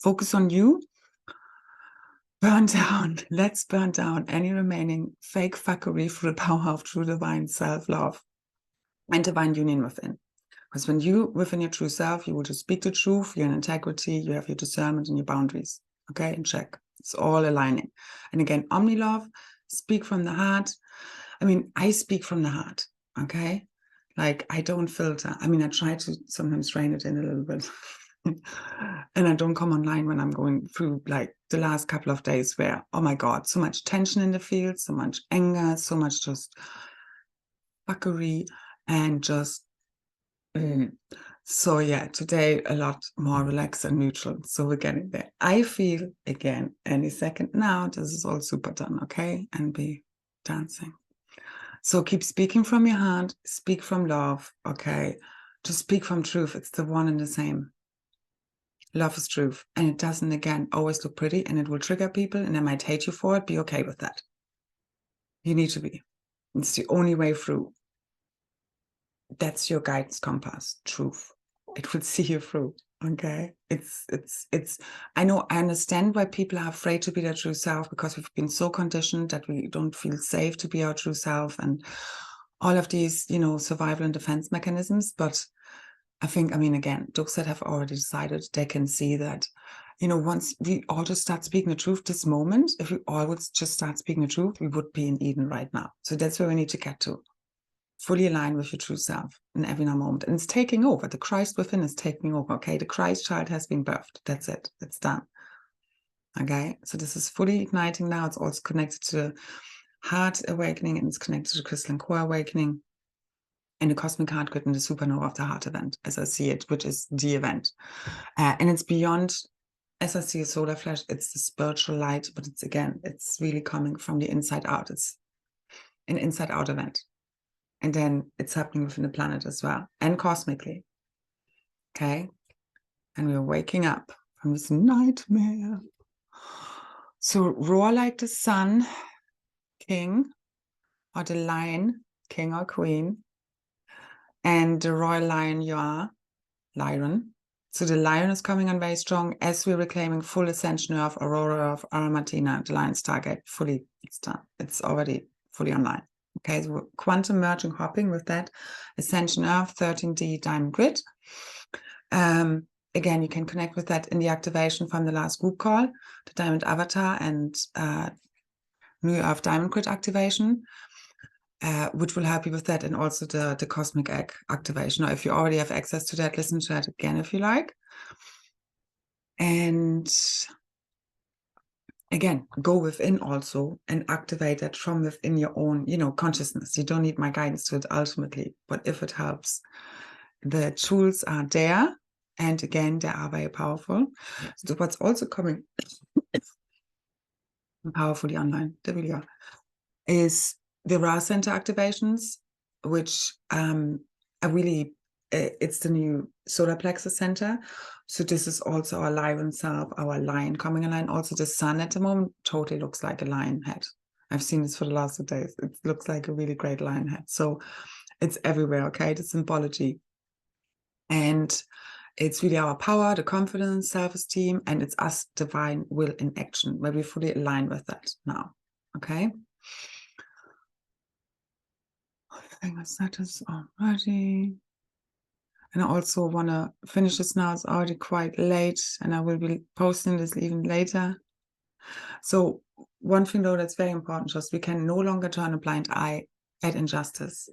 Focus on you. Let's burn down any remaining fake fuckery through the power of true divine self-love and divine union within. Because when you within your true self, you will just speak the truth, you're in integrity, you have your discernment and your boundaries. Okay, and check. It's all aligning. And again, omni-love, speak from the heart. I speak from the heart. Okay, like I don't filter. I try to sometimes rein it in a little bit. And I don't come online when I'm going through like the last couple of days where, oh my God, so much tension in the field, so much anger, so much just fuckery, and just so yeah, today a lot more relaxed and neutral. So we're getting there. I feel again any second now this is all super done, okay? And be dancing. So keep speaking from your heart, speak from love, okay? Just speak from truth. It's the one and the same. Love is truth, and it doesn't, again, always look pretty, and it will trigger people, and they might hate you for it. Be okay with that. You need to be. It's the only way through. That's your guidance compass, truth. It will see you through, okay? I understand why people are afraid to be their true self, because we've been so conditioned that we don't feel safe to be our true self, and all of these, survival and defense mechanisms, but I think, again, those that have already decided, they can see that, once we all just start speaking the truth this moment, if we all would just start speaking the truth, we would be in Eden right now. So that's where we need to get to. Fully align with your true self in every now moment. And it's taking over. The Christ within is taking over, okay? The Christ child has been birthed. That's it. It's done. Okay? So this is fully igniting now. It's also connected to the heart awakening, and it's connected to the crystalline core awakening, and the cosmic heart grid and the supernova of the heart event, as I see it, which is the event. And it's beyond, as I see a solar flash, it's the spiritual light, but it's really coming from the inside out. It's an inside out event. And then it's happening within the planet as well, and cosmically. Okay? And we're waking up from this nightmare. So roar like the sun, king, or the lion, king or queen. And the royal lion you are, lion. So the lion is coming on very strong as we're reclaiming full ascension of Aurora of Aramartina, the lion's target, fully, it's done. It's already fully online. Okay, so we're quantum merging, hopping with that ascension of 13D diamond grid. Again, you can connect with that in the activation from the last group call, the diamond avatar and New Earth diamond grid activation. Which will help you with that, and also the cosmic egg activation. Or if you already have access to that, listen to that again if you like. And again, go within also and activate that from within your own, consciousness. You don't need my guidance to it ultimately, but if it helps, the tools are there. And again, they are very powerful. So what's also coming powerfully online, there we are, is the Ra Center activations, which are really, it's the new solar plexus center. So this is also our lion self, our lion coming online. Also the sun at the moment totally looks like a lion head. I've seen this for the last 2 days. It looks like a really great lion head. So it's everywhere, okay? The symbology. And it's really our power, the confidence, self-esteem, and it's us divine will in action, where we fully align with that now, okay? I think that is already. And I also want to finish this now. It's already quite late, and I will be posting this even later. So one thing though that's very important, just we can no longer turn a blind eye at injustice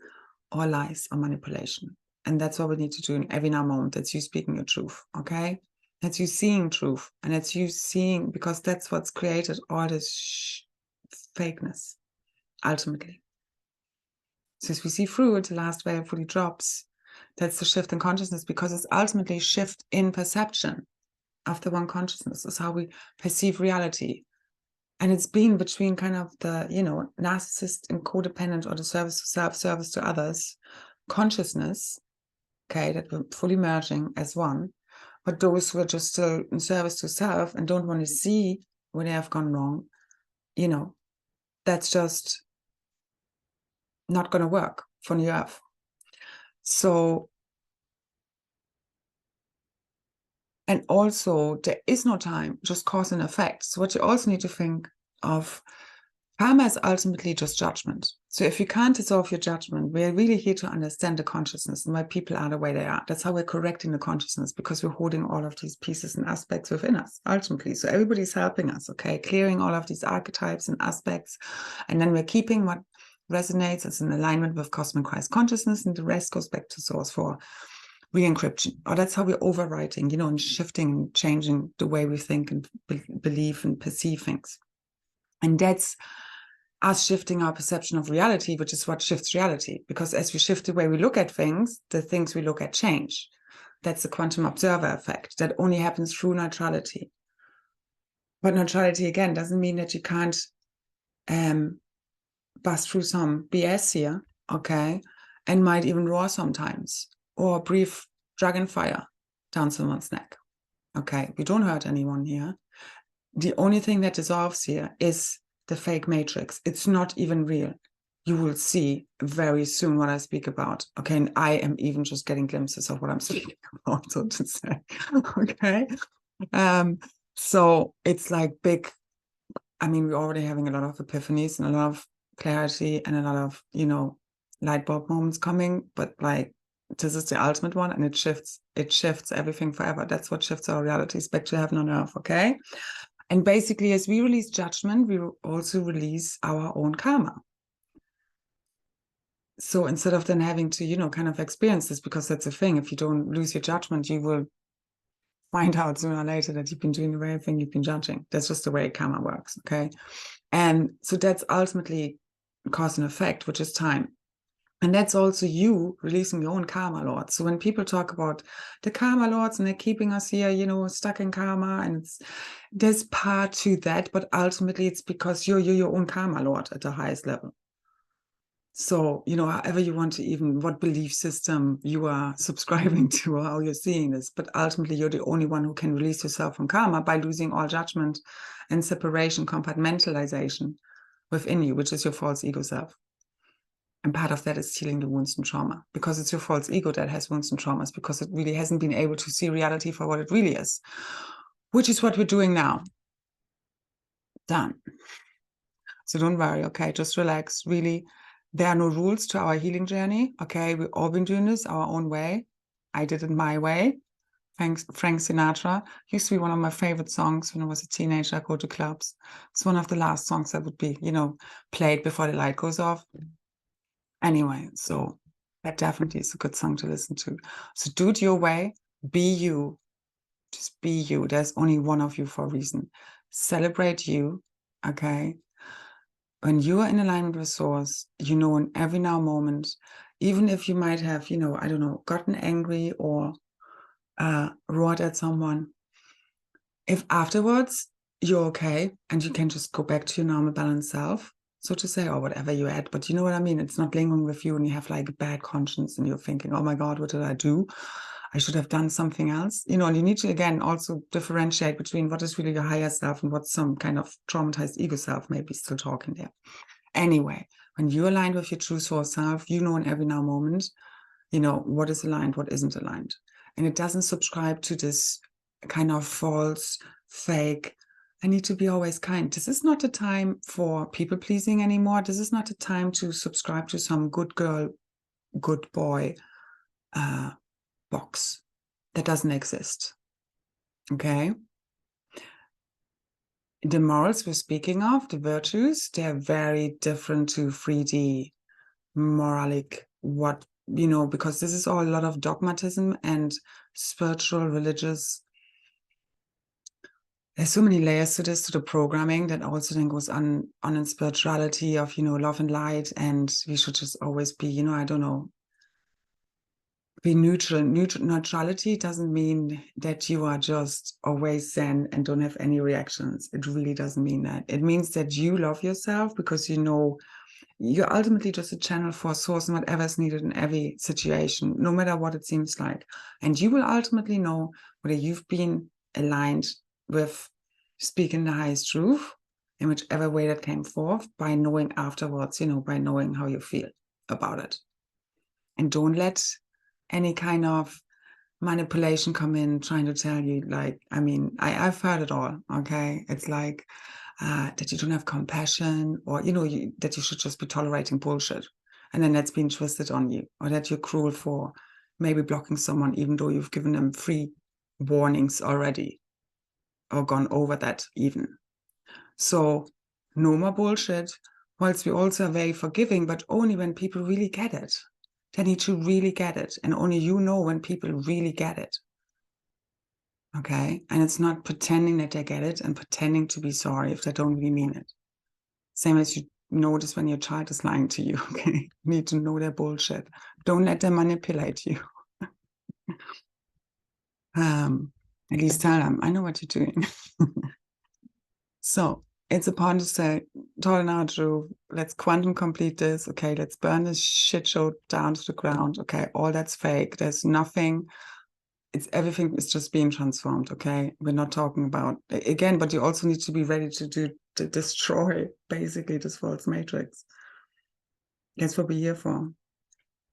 or lies or manipulation. And that's what we need to do in every now moment. That's you speaking your truth, okay? That's you seeing truth, and it's you seeing, because that's what's created all this fakeness, ultimately. So as we see through it, the last wave fully drops. That's the shift in consciousness, because it's ultimately a shift in perception of the one consciousness. Is how we perceive reality. And it's been between kind of the, narcissist and codependent, or the service to self, service to others, consciousness, okay, that we're fully merging as one. But those who are just still in service to self and don't want to see where they have gone wrong, that's just not going to work for the earth. So, and also there is no time, just cause and effect. So what you also need to think of, karma is ultimately just judgment. So if you can't dissolve your judgment, we're really here to understand the consciousness and why people are the way they are. That's how we're correcting the consciousness, because we're holding all of these pieces and aspects within us, ultimately. So everybody's helping us, okay? Clearing all of these archetypes and aspects. And then we're keeping what resonates as in alignment with cosmic Kryst consciousness, and the rest goes back to source for re-encryption. Or that's how we're overwriting, and shifting and changing the way we think and believe and perceive things. And that's us shifting our perception of reality, which is what shifts reality. Because as we shift the way we look at things, the things we look at change. That's the quantum observer effect. That only happens through neutrality. But neutrality, again, doesn't mean that you can't bust through some BS here, okay? And might even roar sometimes. Or breathe dragon fire down someone's neck. Okay, we don't hurt anyone here. The only thing that dissolves here is the fake matrix. It's not even real. You will see very soon what I speak about. Okay, and I am even just getting glimpses of what I'm speaking about, so to say. Okay. So it's like big, we're already having a lot of epiphanies and a lot of clarity and a lot of, light bulb moments coming, but like this is the ultimate one, and it shifts everything forever. That's what shifts our realities back to heaven on earth, okay? And basically, as we release judgment, we also release our own karma. So instead of then having to, kind of experience this, because that's the thing, if you don't lose your judgment, you will find out sooner or later that you've been doing the very thing you've been judging. That's just the way karma works, okay? And so that's ultimately cause and effect, which is time. And that's also you releasing your own karma lords. So when people talk about the karma lords and they're keeping us here, stuck in karma, and there's part to that, but ultimately it's because you're your own karma lord at the highest level. So, however you want to, even what belief system you are subscribing to, or how you're seeing this, but ultimately you're the only one who can release yourself from karma by losing all judgment and separation, compartmentalization within you, which is your false ego self. And part of that is healing the wounds and trauma, because it's your false ego that has wounds and traumas, because it really hasn't been able to see reality for what it really is, which is what we're doing now. Done. So don't worry, okay? Just relax. Really, there are no rules to our healing journey, okay? We've all been doing this our own way. I did it my way. Frank Sinatra used to be one of my favorite songs when I was a teenager. I go to clubs. It's one of the last songs that would be, played before the light goes off. Anyway, so that definitely is a good song to listen to. So do it your way. Be you. Just be you. There's only one of you for a reason. Celebrate you, okay? When you are in alignment with source, in every now moment, even if you might have, gotten angry or roared at someone, if afterwards you're okay and you can just go back to your normal balanced self, so to say, or whatever you're at, but you know what I mean? It's not lingering with you and you have like a bad conscience and you're thinking, oh my God, what did I do? I should have done something else. And you need to, again, also differentiate between what is really your higher self and what's some kind of traumatized ego self, maybe still talking there. Anyway, when you're aligned with your true source self, in every now moment, what is aligned, what isn't aligned. And it doesn't subscribe to this kind of false, fake, I need to be always kind. This is not a time for people pleasing anymore. This is not a time to subscribe to some good girl, good boy box that doesn't exist. Okay? The morals we're speaking of, the virtues, they're very different to 3D moralic, because this is all a lot of dogmatism and spiritual, religious there's so many layers to this, to the programming that also then goes on in spirituality of, love and light. And we should just always be, I don't know, be neutral. Neutrality doesn't mean that you are just always zen and don't have any reactions. It really doesn't mean that. It means that you love yourself because you're ultimately just a channel for source and whatever is needed in every situation, no matter what it seems like. And you will ultimately know whether you've been aligned with speaking the highest truth in whichever way that came forth by knowing afterwards, by knowing how you feel about it. And don't let any kind of manipulation come in trying to tell you, like, I've heard it all, okay? It's like that you don't have compassion, or, that you should just be tolerating bullshit. And then that's been twisted on you, or that you're cruel for maybe blocking someone, even though you've given them 3 warnings already, or gone over that even. So no more bullshit, whilst we also are very forgiving, but only when people really get it. They need to really get it. And only when people really get it. Okay? And it's not pretending that they get it and pretending to be sorry if they don't really mean it. Same as you notice when your child is lying to you, okay? You need to know their bullshit. Don't let them manipulate you. At least tell them, I know what you're doing. So it's upon to say, now, Drew, let's quantum complete this. Okay, let's burn this shit show down to the ground. Okay, all that's fake. There's nothing. Everything is just being transformed. Okay, we're not talking about again, but you also need to be ready to destroy basically this false matrix. That's what we're here for.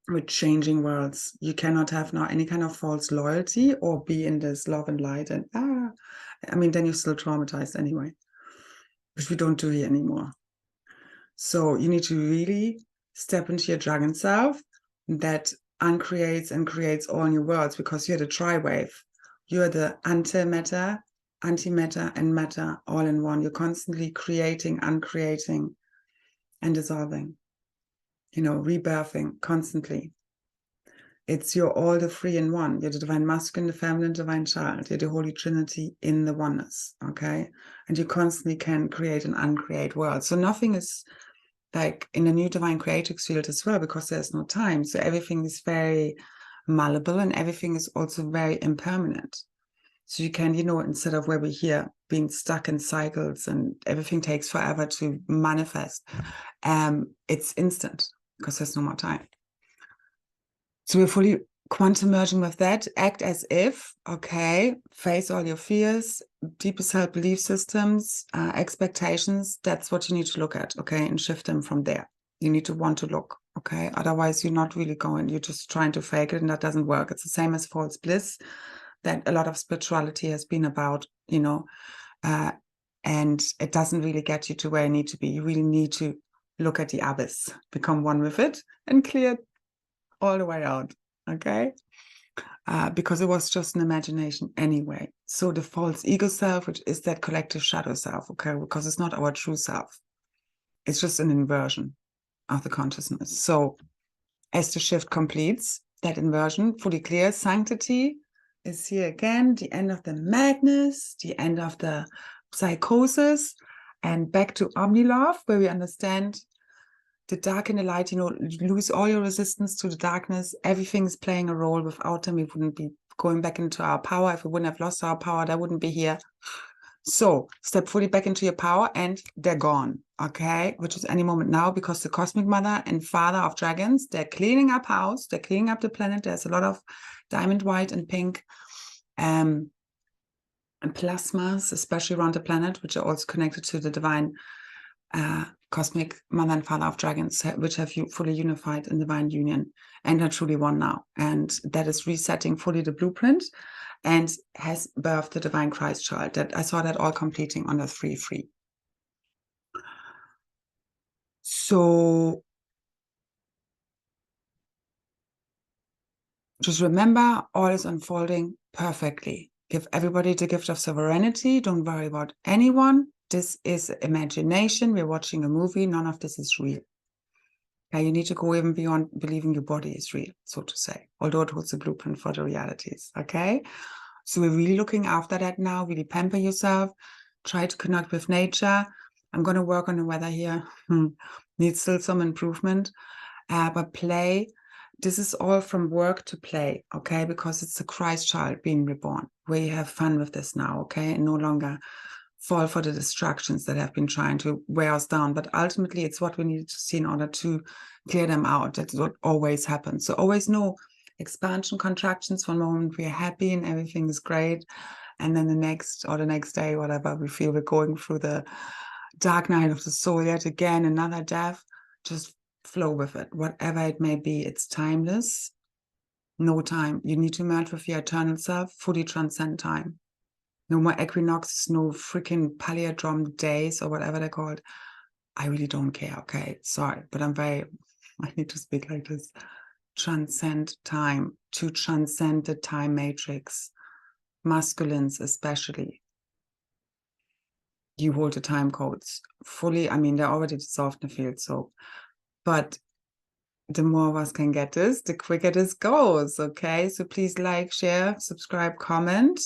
With changing worlds, you cannot have now any kind of false loyalty or be in this love and light and then you're still traumatized anyway, which we don't do here anymore. So you need to really step into your dragon self that uncreates and creates all new worlds, because you're the tri-wave. You're the antimatter, and matter all in one. You're constantly creating, uncreating, and dissolving. Rebirthing constantly. You're all the 3 in 1. You're the divine masculine, the feminine, divine child. You're the Holy Trinity in the oneness, okay? And you constantly can create and uncreate worlds. So nothing is like in the new divine creatrix field as well, because there's no time. So everything is very malleable and everything is also very impermanent. So you can, instead of where we're here being stuck in cycles and everything takes forever to manifest, it's instant because there's no more time. So we're fully quantum merging with that. Act as if, okay, face all your fears, deepest held belief systems, expectations. That's what you need to look at, okay, and shift them from there. You need to want to look, okay? Otherwise, you're not really going. You're just trying to fake it, and that doesn't work. It's the same as false bliss, that a lot of spirituality has been about, and it doesn't really get you to where you need to be. You really need to look at the abyss, become one with it, and clear it all the way out, okay? Because it was just an imagination anyway. So the false ego self, which is that collective shadow self, okay, because it's not our true self. It's just an inversion of the consciousness. So as the shift completes, that inversion, fully clear, sanctity is here again, the end of the madness, the end of the psychosis, and back to omni-love, where we understand the dark and the light, you lose all your resistance to the darkness. Everything is playing a role. Without them, we wouldn't be going back into our power. If we wouldn't have lost our power, that wouldn't be here. So step fully back into your power and they're gone, okay? Which is any moment now, because the cosmic mother and father of dragons, they're cleaning up house. They're cleaning up the planet. There's a lot of diamond white and pink and plasmas, especially around the planet, which are also connected to the divine cosmic mother and father of dragons, which have fully unified in divine union and are truly one now. And that is resetting fully the blueprint and has birthed the divine Christ child. That I saw that all completing on the 3-3. So just remember, all is unfolding perfectly. Give everybody the gift of sovereignty. Don't worry about anyone. This is imagination. We're watching a movie. None of this is real. Okay, you need to go even beyond believing your body is real, so to say, although it holds a blueprint for the realities. Okay, So we're really looking after that now, really pamper yourself, try to connect with nature. I'm going to work on the weather here. Needs still some improvement. But play, this is all from work to play, okay? Because it's a Christ child being reborn. We have fun with this now, okay? And no longer fall for the distractions that have been trying to wear us down. But ultimately, it's what we need to see in order to clear them out. That's what always happens. So always know expansion, contractions. One moment we're happy and everything is great. And then the next day, whatever, we feel we're going through the dark night of the soul yet again, another death. Just flow with it, whatever it may be. It's timeless. No time. You need to merge with your eternal self, fully transcend time. No more equinoxes, no freaking palindrome days or whatever they're called. I really don't care, okay? Sorry, but I need to speak like this. Transcend time, to transcend the time matrix. Masculines especially. You hold the time codes fully. I mean, they're already dissolved in the field, so, but the more of us can get this, the quicker this goes, okay? So please like, share, subscribe, comment.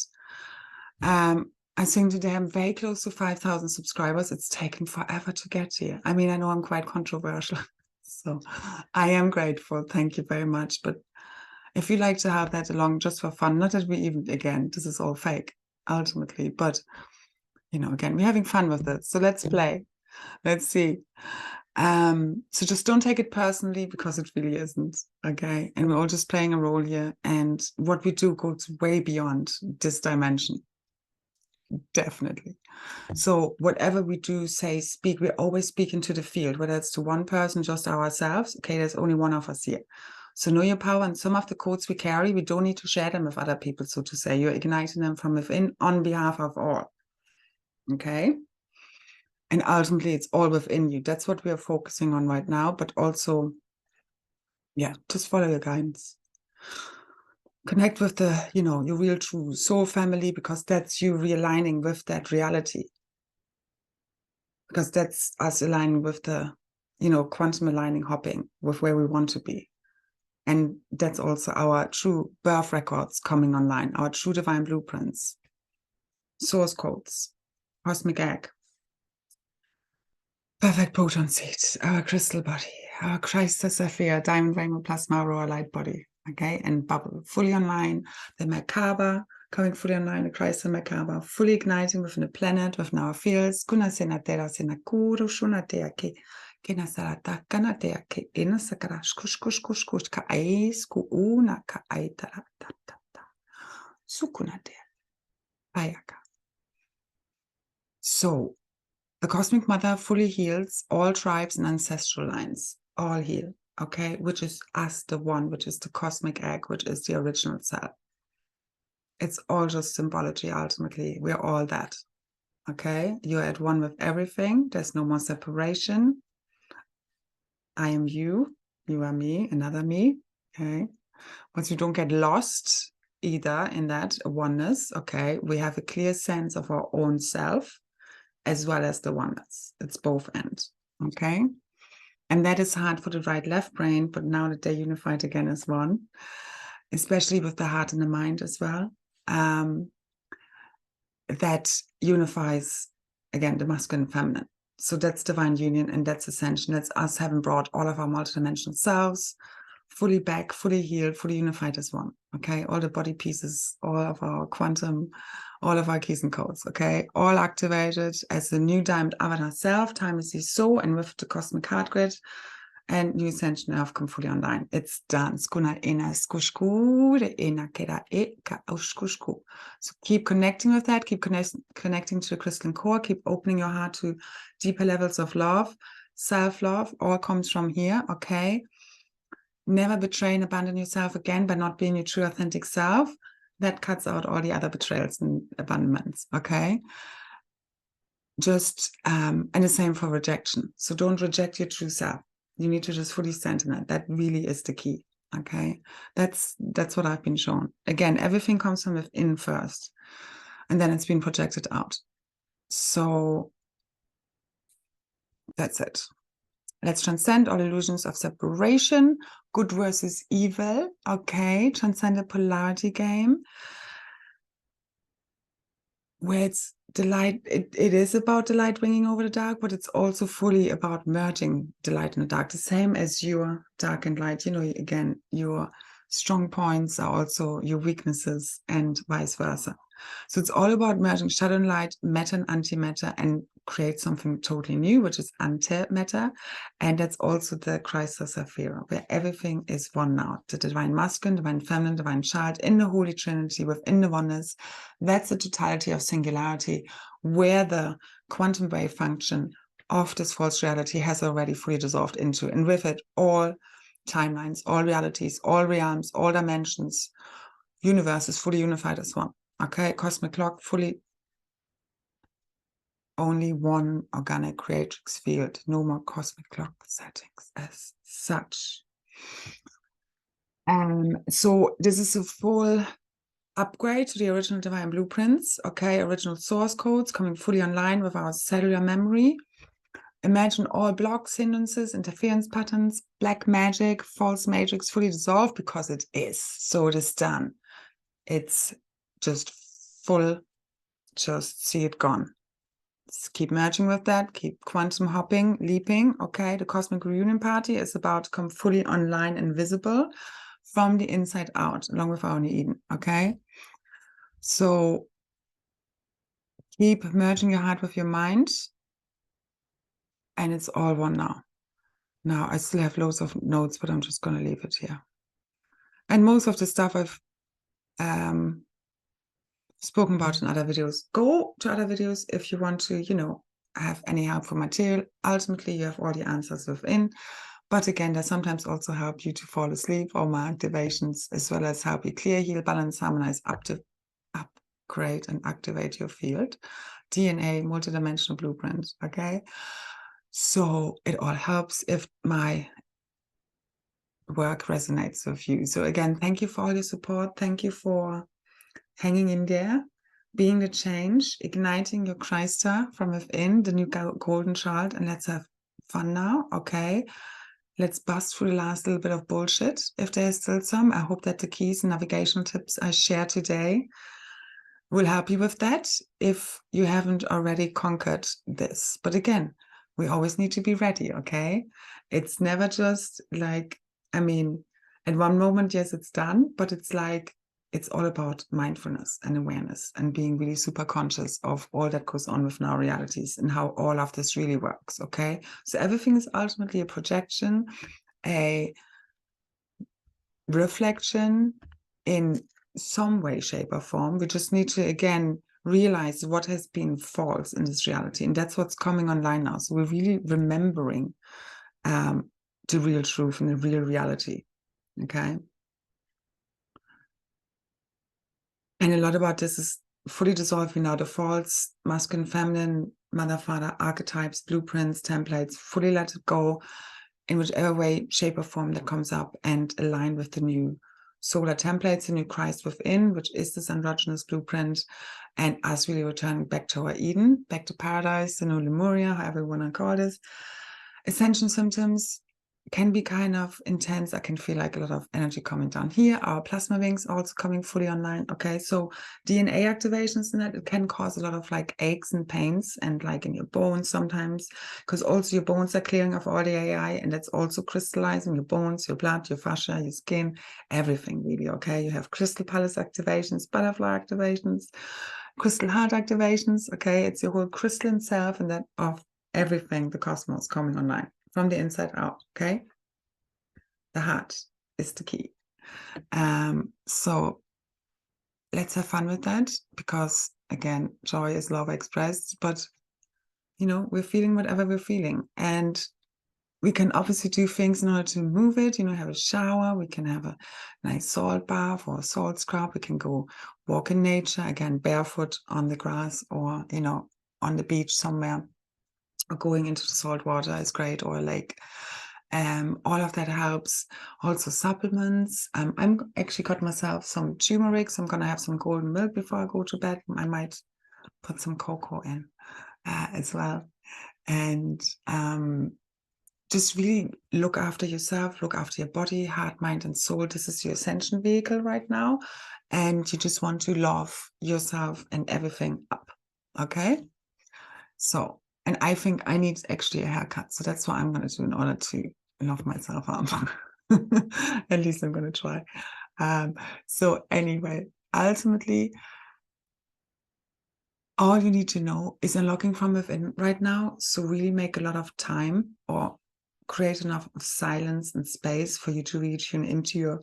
I think today I'm very close to 5,000 subscribers. It's taken forever to get here. I mean, I know I'm quite controversial, so I am grateful. Thank you very much. But if you like to have that along just for fun, not that we even, again, this is all fake, ultimately, but, you know, again, we're having fun with it. So let's play. Let's see. So just don't take it personally, because it really isn't, okay? And we're all just playing a role here. And what we do goes way beyond this dimension. Definitely. So whatever we do, say, speak, we always speak into the field, whether it's to one person, just ourselves. Okay, there's only one of us here. So know your power, and some of the codes we carry, we don't need to share them with other people, so to say. You're igniting them from within on behalf of all. Okay? And ultimately, it's all within you. That's what we are focusing on right now. But also, yeah, just follow your guidance. Connect with the, you know, your real true soul family, because that's you realigning with that reality. Because that's us aligning with the, you know, quantum aligning, hopping with where we want to be. And that's also our true birth records coming online, our true divine blueprints, source codes, cosmic egg, perfect proton seed, our crystal body, our Christos-Sophia, diamond rainbow plasma aurora light body, okay, and bubble, fully online, the Merkaba, coming fully online, the Christ and Merkaba, fully igniting within the planet, within our fields, kuna senatera senakuru shunatea ke, kena sarata kanatea ke, ina sakara shkush kush kush kush ka ais ku una ka aitara ta ta ta, sukunatea, ayaka. So, the Cosmic Mother fully heals all tribes and ancestral lines, all heal, okay? Which is us, the one, which is the cosmic egg, which is the original self. It's all just symbology, ultimately. We're all that, okay? You're at one with everything. There's no more separation. I am you are me, another me, okay? But you don't get lost either in that oneness, okay? We have a clear sense of our own self, as well as the oneness. It's both ends, okay? And that is hard for the right left brain, but now that they're unified again as one, especially with the heart and the mind as well, that unifies, again, the masculine and feminine. So that's divine union, and that's ascension. That's us having brought all of our multidimensional selves fully back, fully healed, fully unified as one, okay? All the body pieces, all of our quantum, all of our keys and codes, okay? All activated as the new diamond avatar self, timelessly so, and with the cosmic heart grid, and new ascension have come fully online. It's done. So keep connecting with that, keep connecting to the crystalline core, keep opening your heart to deeper levels of love, self-love, all comes from here, okay? Never betray and abandon yourself again by not being your true authentic self. That cuts out all the other betrayals and abandonments, okay? Just, and the same for rejection. So don't reject your true self. You need to just fully stand in it. That really is the key, okay? That's what I've been shown. Again, everything comes from within first, and then it's been projected out. So that's it. Let's transcend all illusions of separation, good versus evil, okay? Transcend the polarity game. where it's the light, it is about the light bringing over the dark, but it's also fully about merging the light and the dark, the same as your dark and light. You know, again, your strong points are also your weaknesses and vice versa. So it's all about merging shadow and light, matter and antimatter, and create something totally new, which is antimatter. And that's also the Christos-Sophia, where everything is one now. The divine masculine, divine feminine, divine child in the Holy Trinity, within the oneness. That's the totality of singularity, where the quantum wave function of this false reality has already fully dissolved into, and with it all timelines, all realities, all realms, all dimensions, universe is fully unified as one. Okay, cosmic clock, fully only one organic creatrix field, no more cosmic clock settings as such. So this is a full upgrade to the original divine blueprints, okay, original source codes coming fully online with our cellular memory. Imagine all blocks, hindrances, interference patterns, black magic, false matrix fully dissolved, because it is. So it is done. It's just full, just see it gone. Just keep merging with that, keep quantum hopping, leaping, okay? The cosmic reunion party is about to come fully online and visible from the inside out, along with our Eden, okay? So keep merging your heart with your mind, and it's all one now. Now, I still have loads of notes, but I'm just going to leave it here. And most of the stuff I've spoken about in other videos. Go to other videos if you want to, you know, have any helpful material. Ultimately, you have all the answers within. But again, they sometimes also help you to fall asleep, or my activations, as well as help you clear, heal, balance, harmonize, upgrade, and activate your field. DNA, multidimensional blueprint, okay? So it all helps if my work resonates with you. So again, thank you for all your support. Thank you for hanging in there, being the change, igniting your Krystar from within, the new golden child. And let's have fun now, okay? Let's bust through the last little bit of bullshit, if there's still some. I hope that the keys and navigational tips I share today will help you with that, if you haven't already conquered this. But again, we always need to be ready, okay? It's never just like, I mean, at one moment, yes, it's done, but it's like, it's all about mindfulness and awareness and being really super conscious of all that goes on with our realities and how all of this really works, okay? So everything is ultimately a projection, a reflection in some way, shape, or form. We just need to, again, realize what has been false in this reality. And that's what's coming online now. So we're really remembering the real truth and the real reality, okay? And a lot about this is fully dissolving now. The false, masculine, feminine, mother, father, archetypes, blueprints, templates, fully let it go in whichever way, shape, or form that comes up, and align with the new solar templates, the new Christ within, which is this androgynous blueprint, and us really returning back to our Eden, back to paradise, the new Lemuria, however you want to call this. Ascension symptoms can be kind of intense. I can feel like a lot of energy coming down here. Our plasma wings also coming fully online. Okay, so DNA activations in that, it can cause a lot of like aches and pains, and like in your bones sometimes, because also your bones are clearing of all the AI, and that's also crystallizing your bones, your blood, your fascia, your skin, everything really. Okay, you have crystal palace activations, butterfly activations, crystal heart activations. Okay, it's your whole crystalline self, and that of everything, the cosmos coming online from the inside out, okay? The heart is the key. So let's have fun with that, because again, joy is love expressed, but you know, we're feeling whatever we're feeling, and we can obviously do things in order to move it, you know, have a shower, we can have a nice salt bath or a salt scrub, we can go walk in nature, again, barefoot on the grass, or, you know, on the beach somewhere, or going into the salt water is great, or a lake. All of that helps. Also supplements. I'm actually got myself some turmeric, so I'm gonna have some golden milk before I go to bed. I might put some cocoa in as well. And just really look after yourself, look after your body, heart, mind, and soul. This is your ascension vehicle right now. And you just want to love yourself and everything up. Okay. So, and I think I need actually a haircut. So that's what I'm going to do in order to love myself up. At least I'm going to try. So anyway, ultimately, all you need to know is unlocking from within right now. So really make a lot of time or create enough of silence and space for you to really tune into your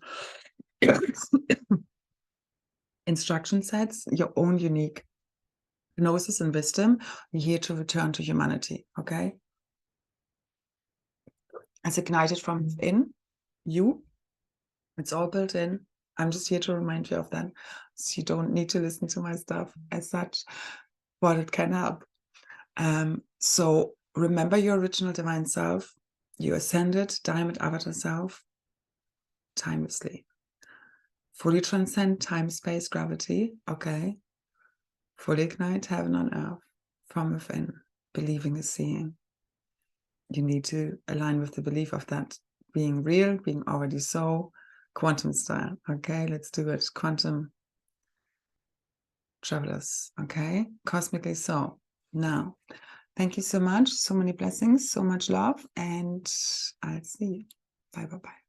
instruction sets, your own unique gnosis and wisdom. You're here to return to humanity, okay? As ignited from within, you, it's all built in. I'm just here to remind you of that. So you don't need to listen to my stuff as such, but it can help. So remember your original divine self, your ascended diamond avatar self, timelessly. Fully transcend time, space, gravity, okay? Fully ignite heaven on earth from within. Believing is seeing. You need to align with the belief of that being real, being already so, quantum style, okay? Let's do it. Quantum travelers, okay? Cosmically so. Now, thank you so much. So many blessings, so much love, and I'll see you. Bye, bye, bye.